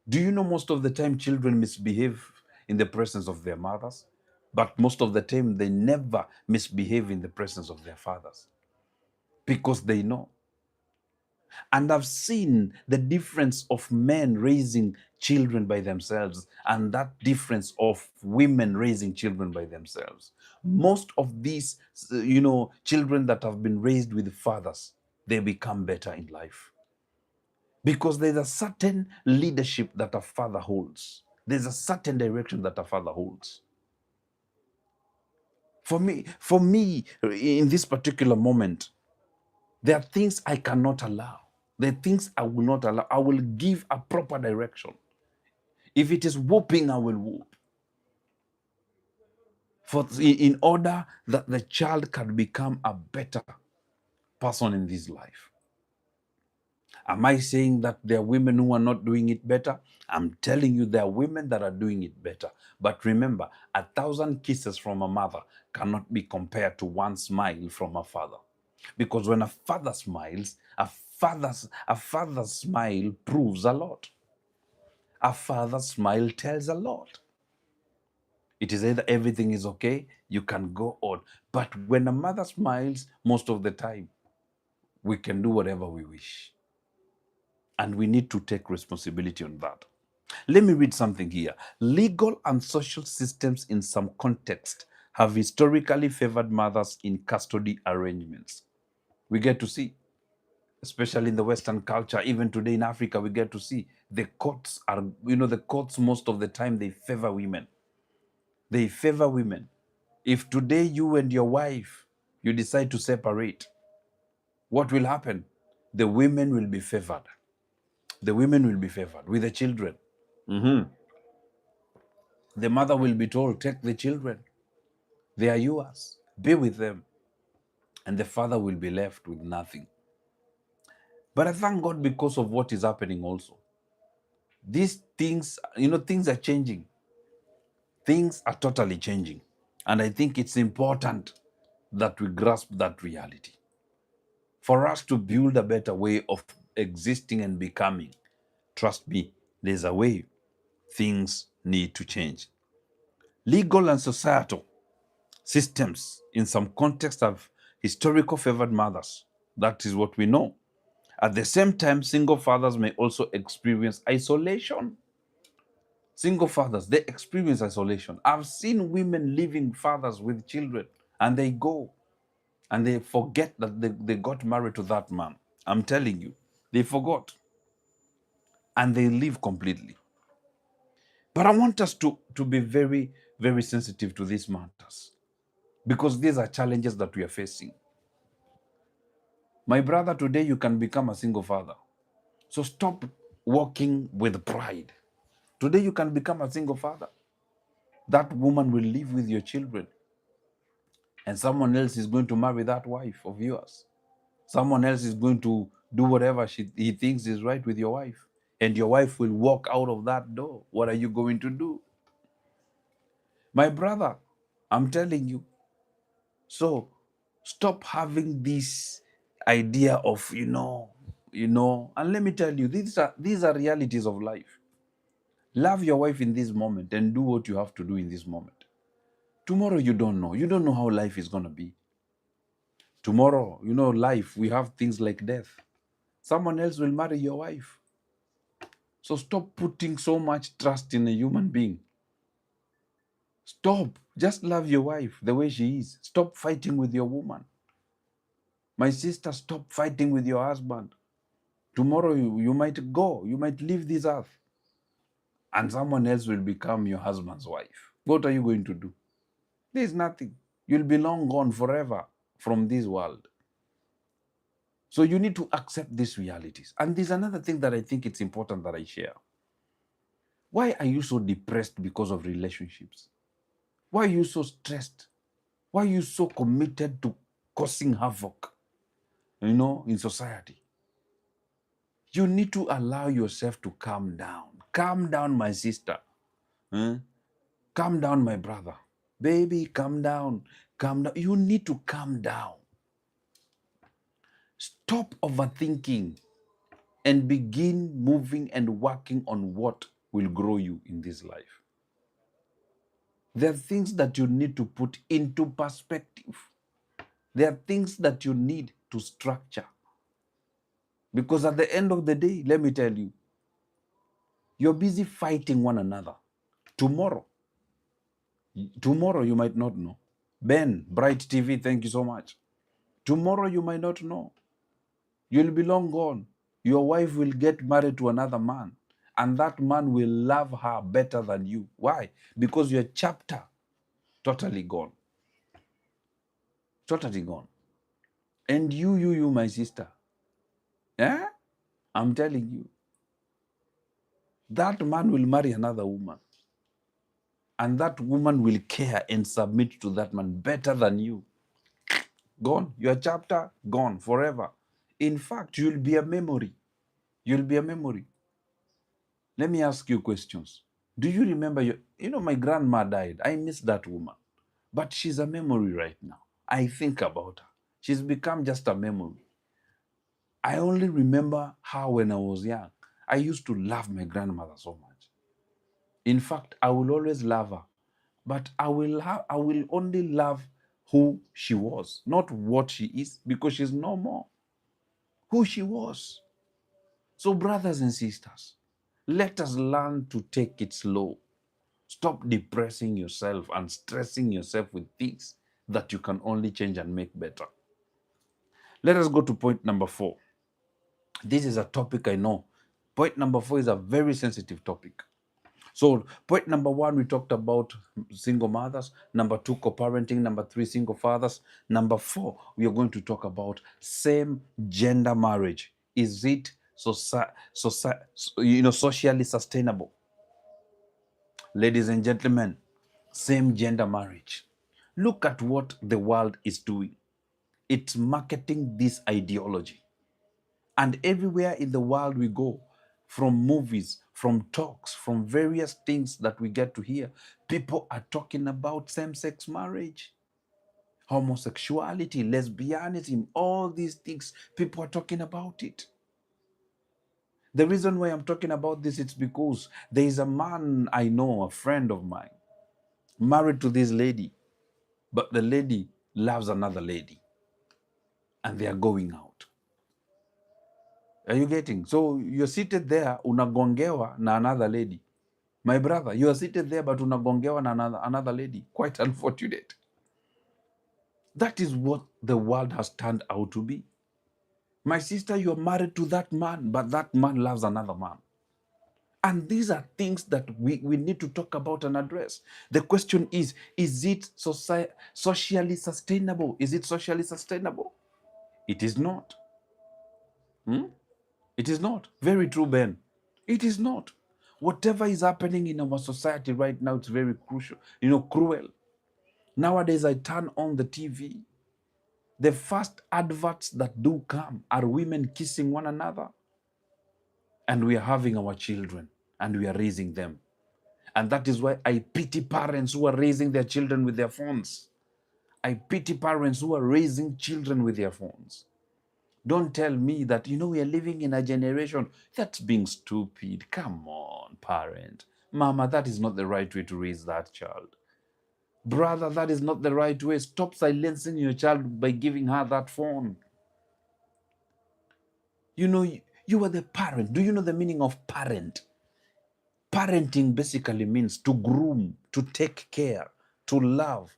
Do you know most of the time children misbehave in the presence of their mothers? But most of the time they never misbehave in the presence of their fathers because they know. And I've seen the difference of men raising children by themselves and that difference of women raising children by themselves. Most of these, children that have been raised with fathers, they become better in life. Because there's a certain leadership that a father holds. There's a certain direction that a father holds. For me, in this particular moment, there are things I cannot allow. There are things I will not allow. I will give a proper direction. If it is whooping, I will whoop. In order that the child can become a better person in this life. Am I saying that there are women who are not doing it better? I'm telling you there are women that are doing it better. But remember, 1,000 kisses from a mother cannot be compared to one smile from a father. Because when a father smiles, a father's smile proves a lot. A father's smile tells a lot. It is either everything is okay, you can go on. But when a mother smiles, most of the time, we can do whatever we wish. And we need to take responsibility on that. Let me read something here. Legal and social systems in some contexts have historically favored mothers in custody arrangements. We get to see, especially in the Western culture, even today in Africa, we get to see the courts most of the time they favor women. They favor women. If today you and your wife, you decide to separate, what will happen? The women will be favored. The women will be favored with the children. The mother will be told, take the children. They are yours. Be with them. And the father will be left with nothing. But I thank God because of what is happening also. These things, things are changing. Things are totally changing. And I think it's important that we grasp that reality. For us to build a better way of existing and becoming, trust me, there's a way things need to change. Legal and societal. systems in some contexts have historical favored mothers. That is what we know. At the same time, single fathers may also experience isolation. Single fathers, they experience isolation. I've seen women leaving fathers with children and they go and they forget that they got married to that man. I'm telling you, they forgot and they leave completely. But I want us to be very, very sensitive to these matters because these are challenges that we are facing. My brother, today you can become a single father. So stop walking with pride. Today you can become a single father. That woman will live with your children, and someone else is going to marry that wife of yours. Someone else is going to do whatever he thinks is right with your wife, and your wife will walk out of that door. What are you going to do? My brother, I'm telling you. So stop having this idea of, and let me tell you, these are realities of life. Love your wife in this moment and do what you have to do in this moment. Tomorrow you don't know. You don't know how life is going to be. Tomorrow, life, we have things like death. Someone else will marry your wife. So stop putting so much trust in a human being. Stop. Just love your wife the way she is. Stop fighting with your woman. My sister, stop fighting with your husband. Tomorrow you might go, you might leave this earth, and someone else will become your husband's wife. What are you going to do? There's nothing. You'll be long gone forever from this world. So you need to accept these realities. And there's another thing that I think it's important that I share. Why are you so depressed because of relationships? Why are you so stressed? Why are you so committed to causing havoc, in society? You need to allow yourself to calm down. Calm down, my sister. Huh? Calm down, my brother. Baby, calm down. Calm down. You need to calm down. Stop overthinking and begin moving and working on what will grow you in this life. There are things that you need to put into perspective. There are things that you need to structure. Because at the end of the day, let me tell you, you're busy fighting one another. Tomorrow you might not know. Ben, Bright TV, thank you so much. Tomorrow you might not know. You'll be long gone. Your wife will get married to another man, and that man will love her better than you. Why? Because your chapter totally gone. Totally gone. And you, my sister. Yeah? I'm telling you. That man will marry another woman. And that woman will care and submit to that man better than you. Gone. Your chapter gone forever. In fact, you'll be a memory. You'll be a memory. Let me ask you questions. Do you remember my grandma died. I miss that woman. But she's a memory right now. I think about her. She's become just a memory. I only remember her when I was young. I used to love my grandmother so much. In fact, I will always love her. But I will only love who she was, not what she is, because she's no more. Who she was. So, brothers and sisters, let us learn to take it slow. Stop depressing yourself and stressing yourself with things that you can only change and make better. Let us go to point number 4. This is a topic I know. Point number 4 is a very sensitive topic. So, point number 1, we talked about single mothers. Number 2, co-parenting. Number 3, single fathers. Number 4, we are going to talk about same gender marriage. Is it socially sustainable? Ladies and gentlemen, same gender marriage. Look at what the world is doing. It's marketing this ideology. And everywhere in the world we go, from movies, from talks, from various things that we get to hear, people are talking about same-sex marriage, homosexuality, lesbianism, all these things. People are talking about it. The reason why I'm talking about this is because there is a man I know, a friend of mine, married to this lady. but the lady loves another lady and they are going out. Are you getting? So you're seated there, unagongewa na another lady. My brother, you are seated there, but unagongewa na another lady. Quite unfortunate. That is what the world has turned out to be. My sister, you are married to that man, but that man loves another man. And these are things that we need to talk about and address. The question is it socially sustainable? Is it socially sustainable? It is not. It is not. Very true, Ben. It is not. Whatever is happening in our society right now, it's very crucial, cruel. Nowadays, I turn on the TV. The first adverts that do come are women kissing one another. And we are having our children and we are raising them. And that is why I pity parents who are raising their children with their phones. I pity parents who are raising children with their phones. Don't tell me that, we are living in a generation that's being stupid. Come on, parent. Mama, that is not the right way to raise that child. Brother, that is not the right way. Stop silencing your child by giving her that phone. You are the parent. Do you know the meaning of parent? Parenting basically means to groom, to take care, to love,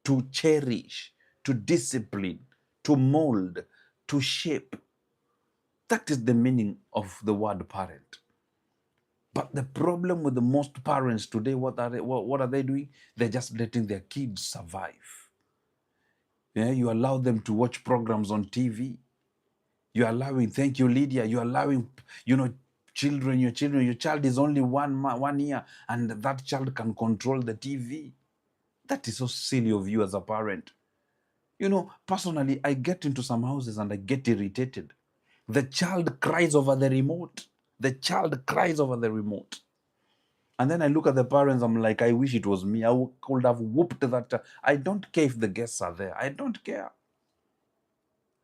to cherish, to discipline, to mold, to shape. That is the meaning of the word parent. But the problem with the most parents today, what are they doing? They're just letting their kids survive. Yeah, you allow them to watch programs on TV. You're allowing, thank you, Lydia, you're allowing, your child is only 1 year, and that child can control the TV. That is so silly of you as a parent. Personally, I get into some houses and I get irritated. The child cries over the remote. The child cries over the remote. And then I look at the parents, I'm like, I wish it was me. I could have whooped that. I don't care if the guests are there. I don't care.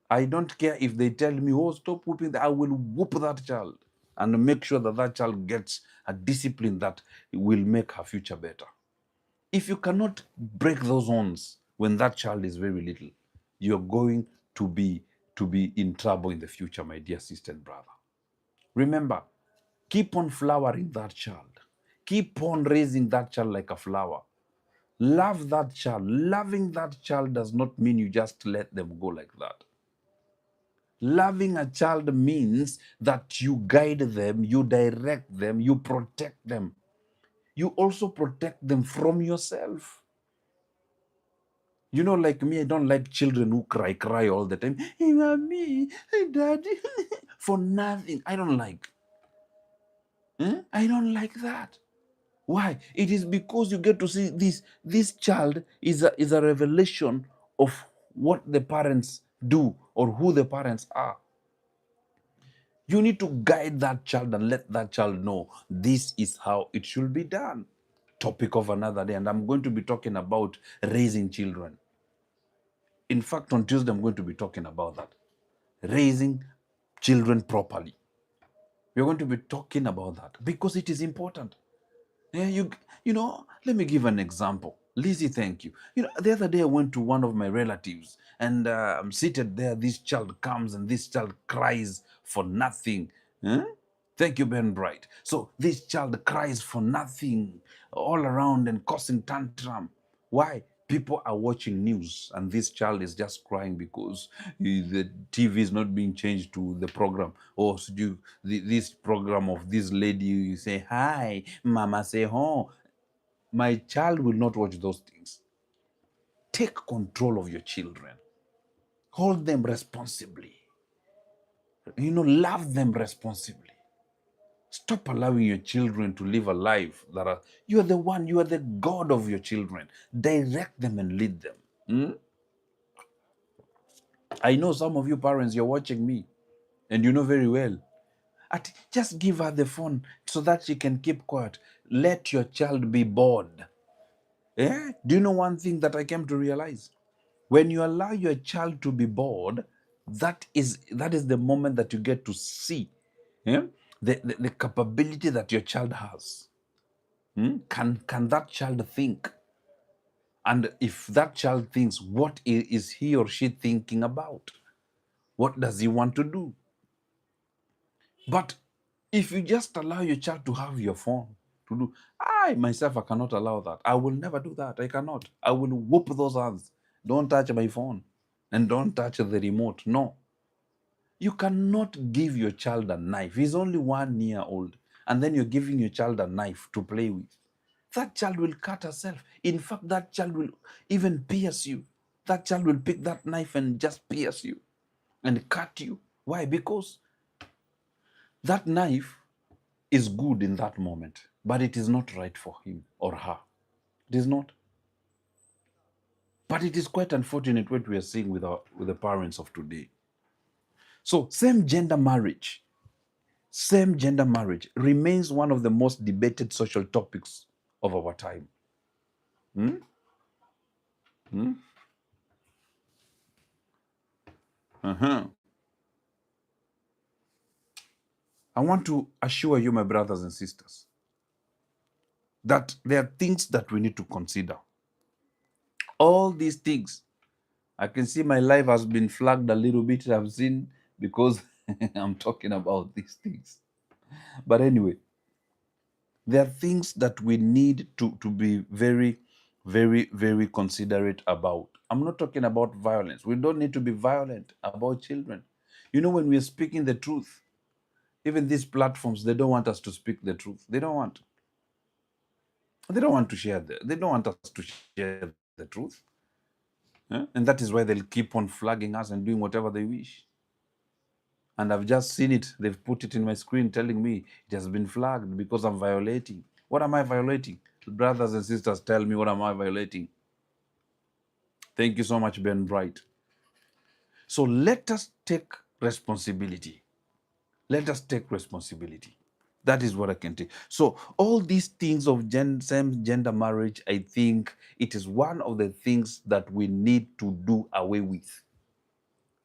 I don't care if they tell me, oh, stop whooping. I will whoop that child and make sure that that child gets a discipline that will make her future better. If you cannot break those horns when that child is very little, you're going to be in trouble in the future, my dear sister and brother. Remember, keep on flowering that child. Keep on raising that child like a flower. Love that child. Loving that child does not mean you just let them go like that. Loving a child means that you guide them, you direct them, you protect them. You also protect them from yourself. Like me, I don't like children who cry all the time. Hey, mommy, hey, daddy, for nothing. I don't like. I don't like that. Why? It is because you get to see this child is a revelation of what the parents do or who the parents are. You need to guide that child and let that child know this is how it should be done. Topic of another day, and I'm going to be talking about raising children. In fact, on Tuesday, I'm going to be talking about that. Raising children properly. We're going to be talking about that because it is important. Yeah, let me give an example. Lizzie, thank you. The other day I went to one of my relatives and I'm seated there. This child comes and this child cries for nothing. Huh? Thank you, Ben Bright. So this child cries for nothing all around and causing tantrum. Why? People are watching news and this child is just crying because the TV is not being changed to the program. Or this program of this lady, you say, hi, mama say, oh. My child will not watch those things. Take control of your children. Hold them responsibly. Love them responsibly. Stop allowing your children to live a life you are the God of your children. Direct them and lead them. I know some of you parents, you're watching me, and you know very well. Just give her the phone so that she can keep quiet. Let your child be bored. Do you know one thing that I came to realize? When you allow your child to be bored, that is the moment that you get to see the capability that your child has. Can that child think? And if that child thinks, what is he or she thinking about? What does he want to do? But if you just allow your child to have your phone, to do, I myself, I cannot allow that. I will never do that. I cannot. I will whoop those hands. Don't touch my phone and don't touch the remote. No. You cannot give your child a knife. He's only 1 year old. And then you're giving your child a knife to play with. That child will cut herself. In fact, that child will even pierce you. That child will pick that knife and just pierce you and cut you. Why? Because that knife is good in that moment, but it is not right for him or her. It is not. But it is quite unfortunate what we are seeing with the parents of today. So same gender marriage remains one of the most debated social topics of our time. Hmm? Hmm? Uh-huh. I want to assure you, my brothers and sisters, that there are things that we need to consider. All these things, I can see my life has been flagged a little bit, I've seen, because I'm talking about these things. But anyway, there are things that we need to be very, very, very considerate about. I'm not talking about violence. We don't need to be violent about children. You know, when we're speaking the truth, even these platforms, they don't want us to speak the truth. They don't want. They don't want to share they don't want us to share the truth. And that is why they'll keep on flagging us and doing whatever they wish. And I've just seen it. They've put it in my screen telling me it has been flagged because I'm violating. What am I violating? Brothers and sisters, tell me, what am I violating? Thank you so much, Ben Bright. So let us take responsibility. Let us take responsibility. That is what I can take. So all these things of same gender marriage, I think it is one of the things that we need to do away with.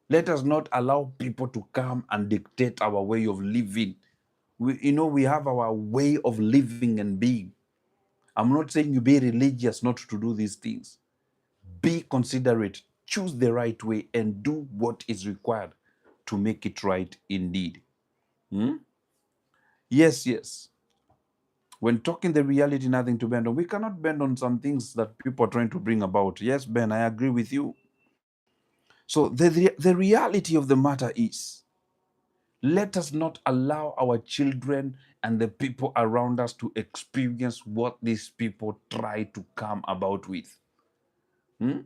Let us not allow people to come and dictate our way of living. We have our way of living and being. I'm not saying you be religious not to do these things. Be considerate, choose the right way, and do what is required to make it right indeed. Hmm? Yes, yes. When talking the reality, nothing to bend on. We cannot bend on some things that people are trying to bring about. Yes, Ben, I agree with you. So the reality of the matter is, let us not allow our children and the people around us to experience what these people try to come about with. Hmm?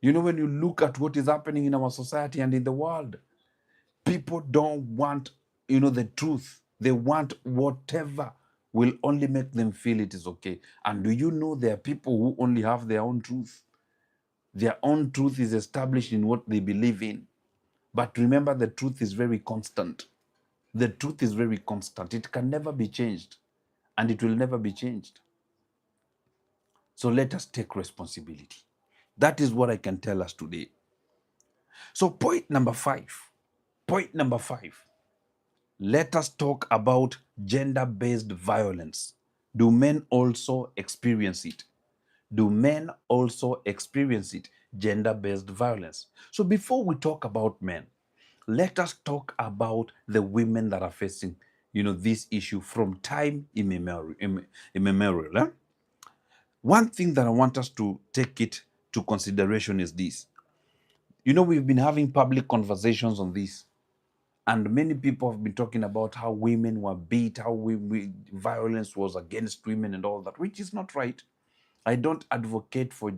When you look at what is happening in our society and in the world, people don't want, the truth. They want whatever will only make them feel it is okay. And do you know there are people who only have their own truth? Their own truth is established in what they believe in. But remember, the truth is very constant. The truth is very constant. It can never be changed, and it will never be changed. So let us take responsibility. That is what I can tell us today. So point number five. Point number five. Let us talk about gender-based violence. Do men also experience it? Do men also experience it? Gender-based violence. So before we talk about men, let us talk about the women that are facing, this issue from time immemorial. One thing that I want us to take it to consideration is this. We've been having public conversations on this, and many people have been talking about how women were beat, how violence was against women and all that, which is not right. I don't advocate for,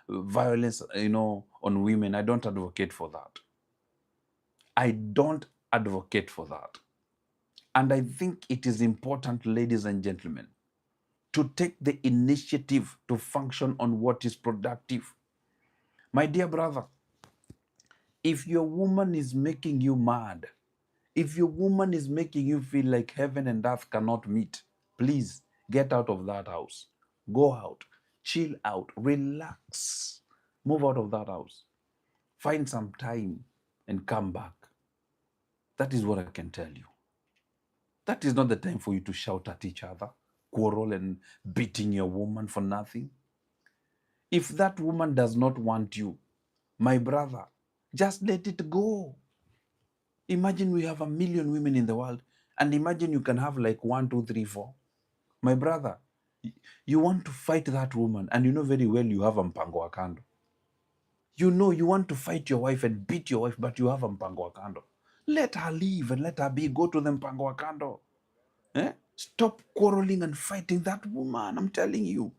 violence, on women. I don't advocate for that. I don't advocate for that. And I think it is important, ladies and gentlemen, to take the initiative to function on what is productive. My dear brother, if your woman is making you mad, if your woman is making you feel like heaven and earth cannot meet, please get out of that house. Go out, chill out, relax, move out of that house. Find some time and come back. That is what I can tell you. That is not the time for you to shout at each other, quarrel and beating your woman for nothing. If that woman does not want you, my brother, just let it go. Imagine we have 1,000,000 women in the world, and imagine you can have like 1, 2, 3, 4. My brother, you want to fight that woman, and you know very well you have a mpango wa kando. You know you want to fight your wife and beat your wife, but you have a mpango wa kando. Let her leave and let her be. Go to the mpango wa kando. Eh? Stop quarreling and fighting that woman. I'm telling you.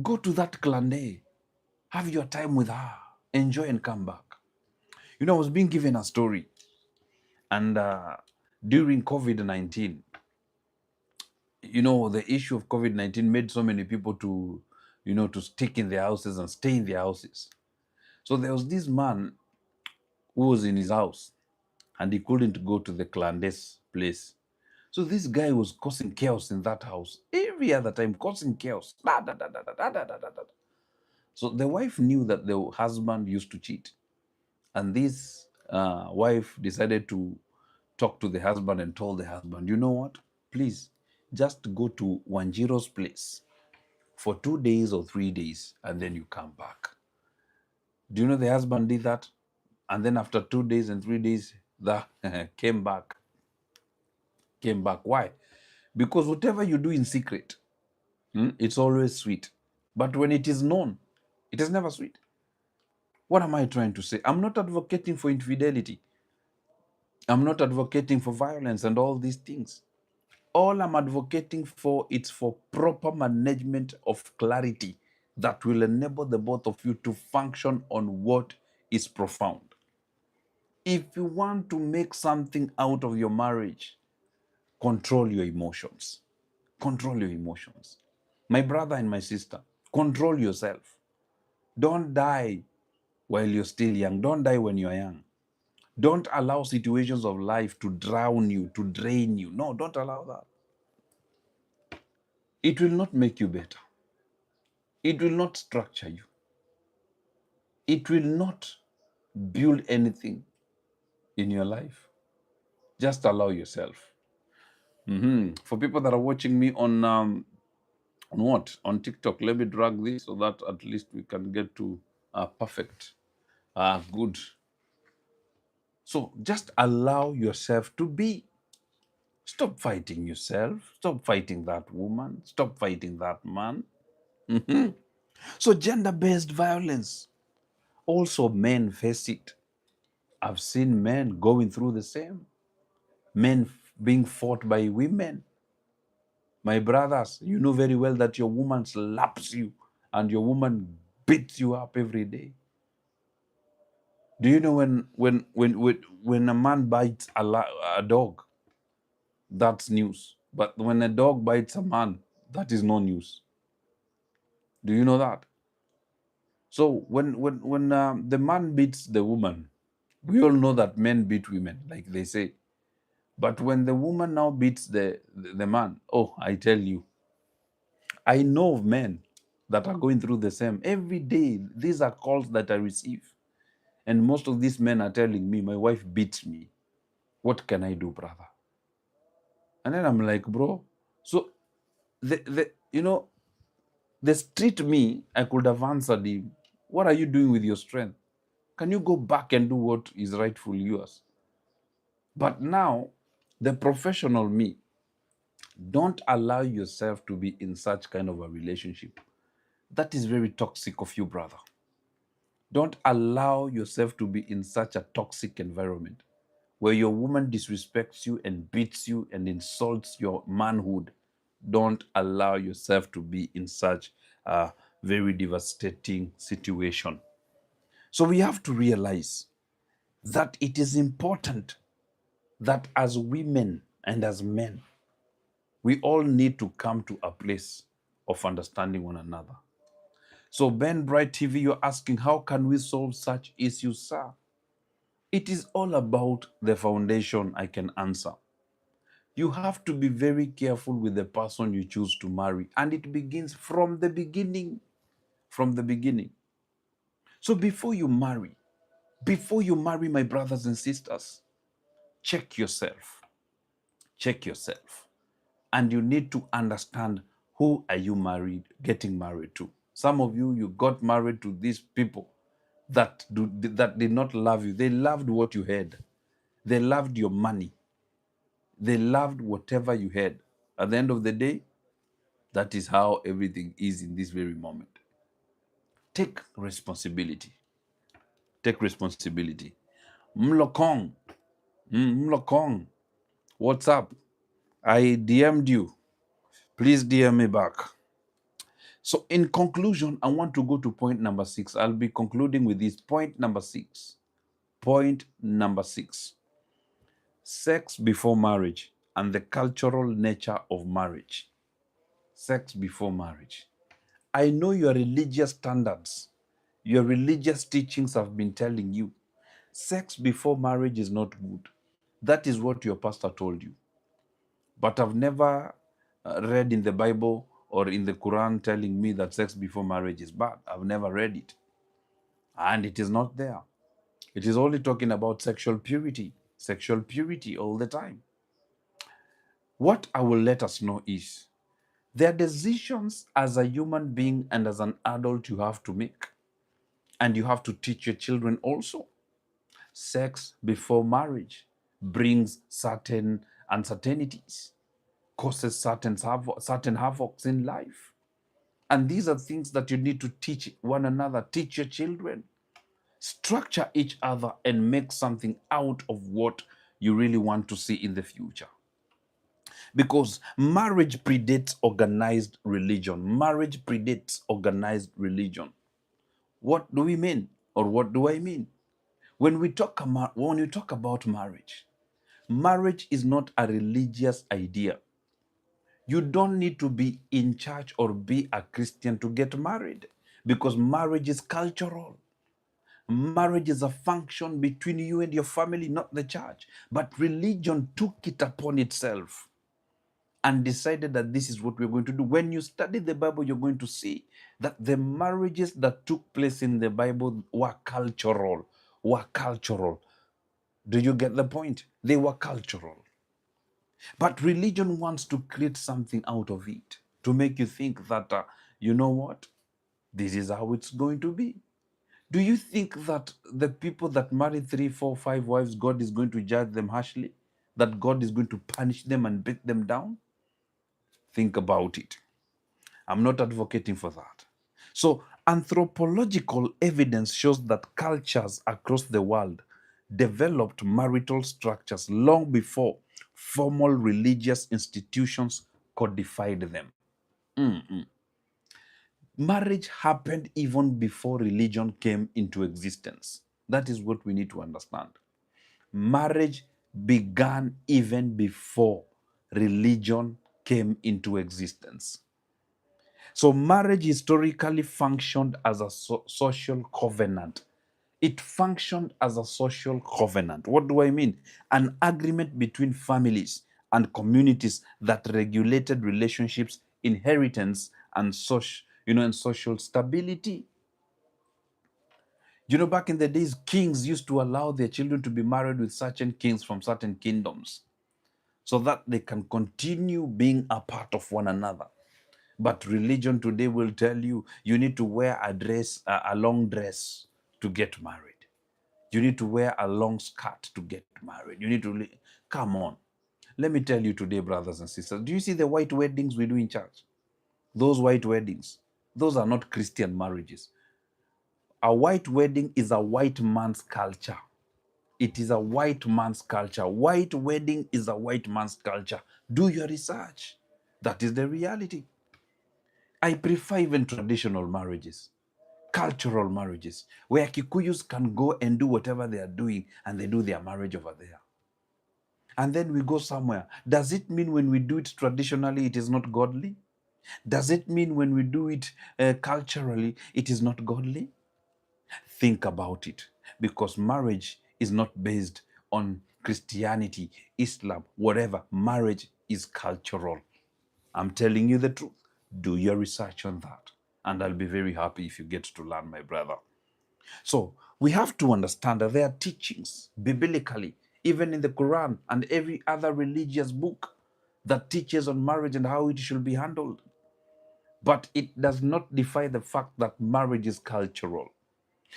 Go to that clan. Have your time with her. Enjoy and come back. You know, I was being given a story. And during COVID-19, you know, the issue of COVID-19 made so many people to, you know, to stick in their houses and stay in their houses. So there was this man who was in his house and he couldn't go to the clandestine place. So this guy was causing chaos in that house. Every other time, causing chaos. Da, da, da, da, da, da, da, da, da, da. So the wife knew that the husband used to cheat. And this wife decided to talk to the husband and told the husband, you know what? Please, just go to Wanjiro's place for 2 days or 3 days and then you come back. Do you know the husband did that? And then after 2 days and 3 days, the came back. Came back. Why? Because whatever you do in secret, it's always sweet. But when it is known, it is never sweet. What am I trying to say? I'm not advocating for infidelity. I'm not advocating for violence and all these things. All I'm advocating for is for proper management of clarity that will enable the both of you to function on what is profound. If you want to make something out of your marriage, control your emotions. Control your emotions. My brother and my sister, control yourself. Don't die while you're still young. Don't die when you're young. Don't allow situations of life to drown you, to drain you. No, don't allow that. It will not make you better. It will not structure you. It will not build anything in your life. Just allow yourself. For people that are watching me on what? On TikTok, let me drag this so that at least we can get to perfect. Good. So just allow yourself to be. Stop fighting yourself. Stop fighting that woman. Stop fighting that man. So gender-based violence, also men face it. I've seen men going through the same. Men being fought by women. My brothers, you know very well that your woman slaps you and your woman beats you up every day. Do you know when a man bites a dog, that's news. But when a dog bites a man, that is no news. Do you know that? So when the man beats the woman, we all know that men beat women, like they say. But when the woman now beats the man, oh, I tell you, I know of men that are going through the same. Every day, these are calls that I receive. And most of these men are telling me, my wife beats me. What can I do, brother? And then I'm like, bro, so the street me, I could have answered him, what are you doing with your strength? Can you go back and do what is rightfully yours? But now, the professional me, don't allow yourself to be in such kind of a relationship. That is very toxic of you, brother. Don't allow yourself to be in such a toxic environment where your woman disrespects you and beats you and insults your manhood. Don't allow yourself to be in such a very devastating situation. So we have to realize that it is important that as women and as men, we all need to come to a place of understanding one another. So Ben Bright TV, you're asking, how can we solve such issues, sir? It is all about the foundation, I can answer. You have to be very careful with the person you choose to marry. And it begins from the beginning. From the beginning. So before you marry, my brothers and sisters, check yourself. Check yourself. And you need to understand, who are you getting married to? Some of you, you got married to these people that did not love you. They loved what you had. They loved your money. They loved whatever you had. At the end of the day, that is how everything is in this very moment. Take responsibility. Take responsibility. Mlokong. Mlokong. What's up? I DM'd you. Please DM me back. So in conclusion, I want to go to point number 6. I'll be concluding with this point number 6. Point number 6. Sex before marriage and the cultural nature of marriage. Sex before marriage. I know your religious standards, your religious teachings have been telling you sex before marriage is not good. That is what your pastor told you. But I've never read in the Bible or in the Quran telling me that sex before marriage is bad. I've never read it. And it is not there. It is only talking about sexual purity all the time. What I will let us know is there are decisions as a human being and as an adult you have to make. And you have to teach your children also. Sex before marriage brings certain uncertainties, causes certain havocs in life. And these are things that you need to teach one another, teach your children, structure each other, and make something out of what you really want to see in the future. Because marriage predates organized religion. Marriage predates organized religion. What do we mean? Or what do I mean? When you talk about marriage, marriage is not a religious idea. You don't need to be in church or be a Christian to get married, because marriage is cultural. Marriage is a function between you and your family, not the church. But religion took it upon itself and decided that this is what we're going to do. When you study the Bible, you're going to see that the marriages that took place in the Bible were cultural. Do you get the point? They were cultural. But religion wants to create something out of it to make you think that, you know what? This is how it's going to be. Do you think that the people that marry 3, 4, 5 wives, God is going to judge them harshly? That God is going to punish them and beat them down? Think about it. I'm not advocating for that. So, anthropological evidence shows that cultures across the world developed marital structures long before formal religious institutions codified them. Marriage happened even before religion came into existence. That is what we need to understand. Marriage began even before religion came into existence. So marriage historically functioned as a social covenant. It functioned as a social covenant. What do I mean? An agreement between families and communities that regulated relationships, inheritance, and social stability. Back in the days, kings used to allow their children to be married with certain kings from certain kingdoms so that they can continue being a part of one another. But religion today will tell you you need to wear a long dress to get married. You need to wear a long skirt to get married. You need to come on. Let me tell you today, brothers and sisters, do you see the white weddings we do in church? Those white weddings, those are not Christian marriages. A white wedding is a white man's culture. It is a white man's culture. White wedding is a white man's culture. Do your research. That is the reality. I prefer even traditional marriages, cultural marriages, where Kikuyus can go and do whatever they are doing and they do their marriage over there. And then we go somewhere. Does it mean when we do it traditionally, it is not godly? Does it mean when we do it culturally, it is not godly? Think about it, because marriage is not based on Christianity, Islam, whatever. Marriage is cultural. I'm telling you the truth. Do your research on that. And I'll be very happy if you get to learn, my brother. So we have to understand that there are teachings biblically, even in the Quran and every other religious book, that teaches on marriage and how it should be handled. but it does not defy the fact that marriage is cultural.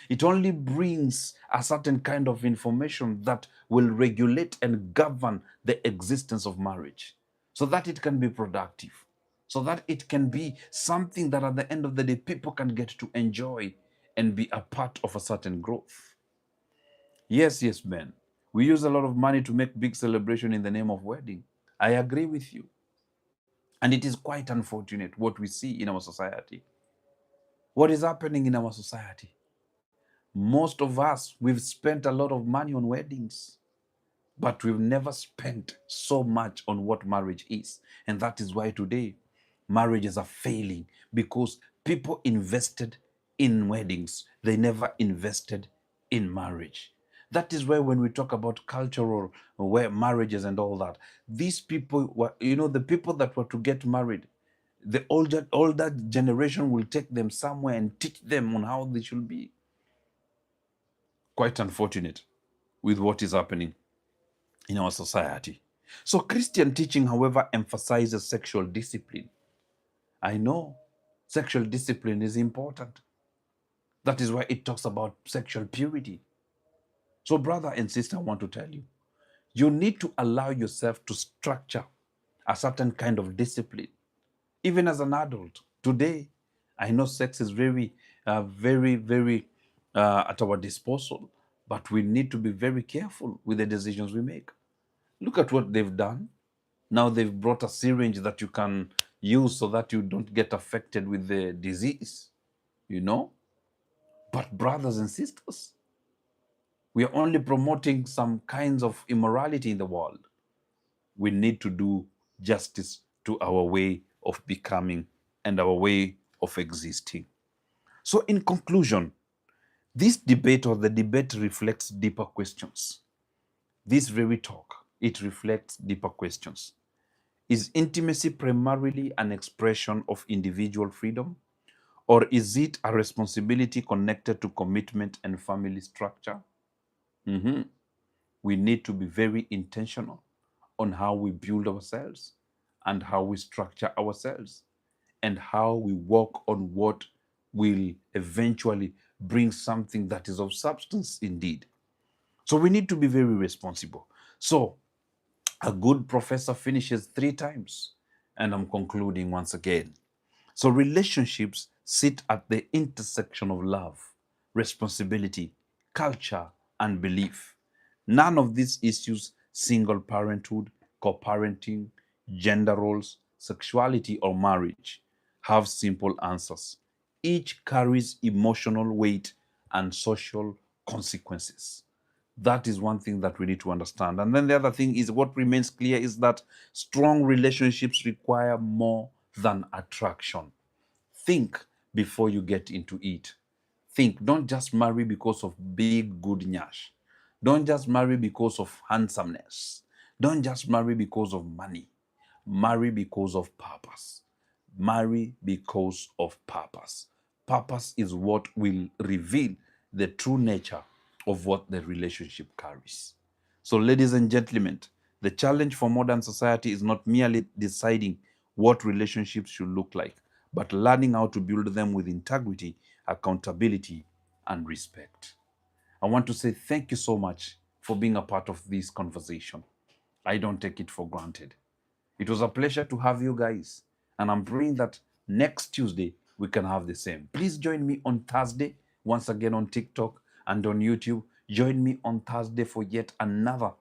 It only brings a certain kind of information that will regulate and govern the existence of marriage so that it can be productive, so that it can be something that at the end of the day people can get to enjoy and be a part of a certain growth. Yes, yes, man. We use a lot of money to make big celebration in the name of wedding. I agree with you. And it is quite unfortunate what we see in our society. What is happening in our society? Most of us, we've spent a lot of money on weddings, but we've never spent so much on what marriage is. And that is why today marriages are failing, because people invested in weddings, they never invested in marriage. That is why when we talk about cultural where marriages and all that, these people were, the people that were to get married, the older generation will take them somewhere and teach them on how they should be. Quite unfortunate with what is happening in our society. So, Christian teaching, however, emphasizes sexual discipline. I know sexual discipline is important. That is why it talks about sexual purity. So, brother and sister, I want to tell you, you need to allow yourself to structure a certain kind of discipline, even as an adult. Today, I know sex is very at our disposal, but we need to be very careful with the decisions we make. Look at what they've done. Now they've brought a syringe that you can use so that you don't get affected with the disease, you know? But brothers and sisters, we are only promoting some kinds of immorality in the world. We need to do justice to our way of becoming and our way of existing. So, in conclusion, this debate or the debate reflects deeper questions. This very talk, it reflects deeper questions. Is intimacy primarily an expression of individual freedom, or is it a responsibility connected to commitment and family structure? Mhm. We need to be very intentional on how we build ourselves and how we structure ourselves and how we work on what will eventually bring something that is of substance indeed. So we need to be very responsible. So a good professor finishes 3 times, and I'm concluding once again. So relationships sit at the intersection of love, responsibility, culture, and belief. None of these issues, single parenthood, co-parenting, gender roles, sexuality, or marriage, have simple answers. Each carries emotional weight and social consequences. That is one thing that we need to understand. And then the other thing is, what remains clear is that strong relationships require more than attraction. Think before you get into it. Think. Don't just marry because of big, good nyash. Don't just marry because of handsomeness. Don't just marry because of money. Marry because of purpose. Marry because of purpose. Purpose is what will reveal the true nature of what the relationship carries. So, ladies and gentlemen, the challenge for modern society is not merely deciding what relationships should look like, but learning how to build them with integrity, accountability, and respect. I want to say thank you so much for being a part of this conversation. I don't take it for granted. It was a pleasure to have you guys, and I'm praying that next Tuesday we can have the same. Please join me on Thursday, once again on TikTok and on YouTube. Join me on Thursday for yet another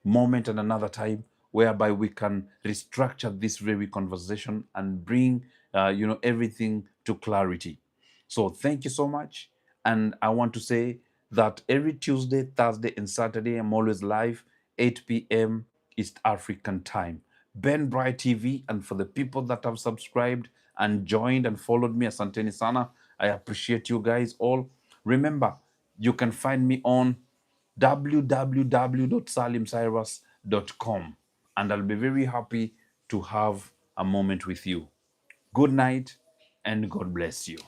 moment and another time whereby we can restructure this very conversation and bring everything to clarity. So thank you so much. And I want to say that every Tuesday, Thursday, and Saturday, I'm always live, 8 p.m. East African time. Ben Bright TV, and for the people that have subscribed and joined and followed me, asanteni sana. I appreciate you guys all. Remember, you can find me on www.salimcyrus.com, and I'll be very happy to have a moment with you. Good night, and God bless you.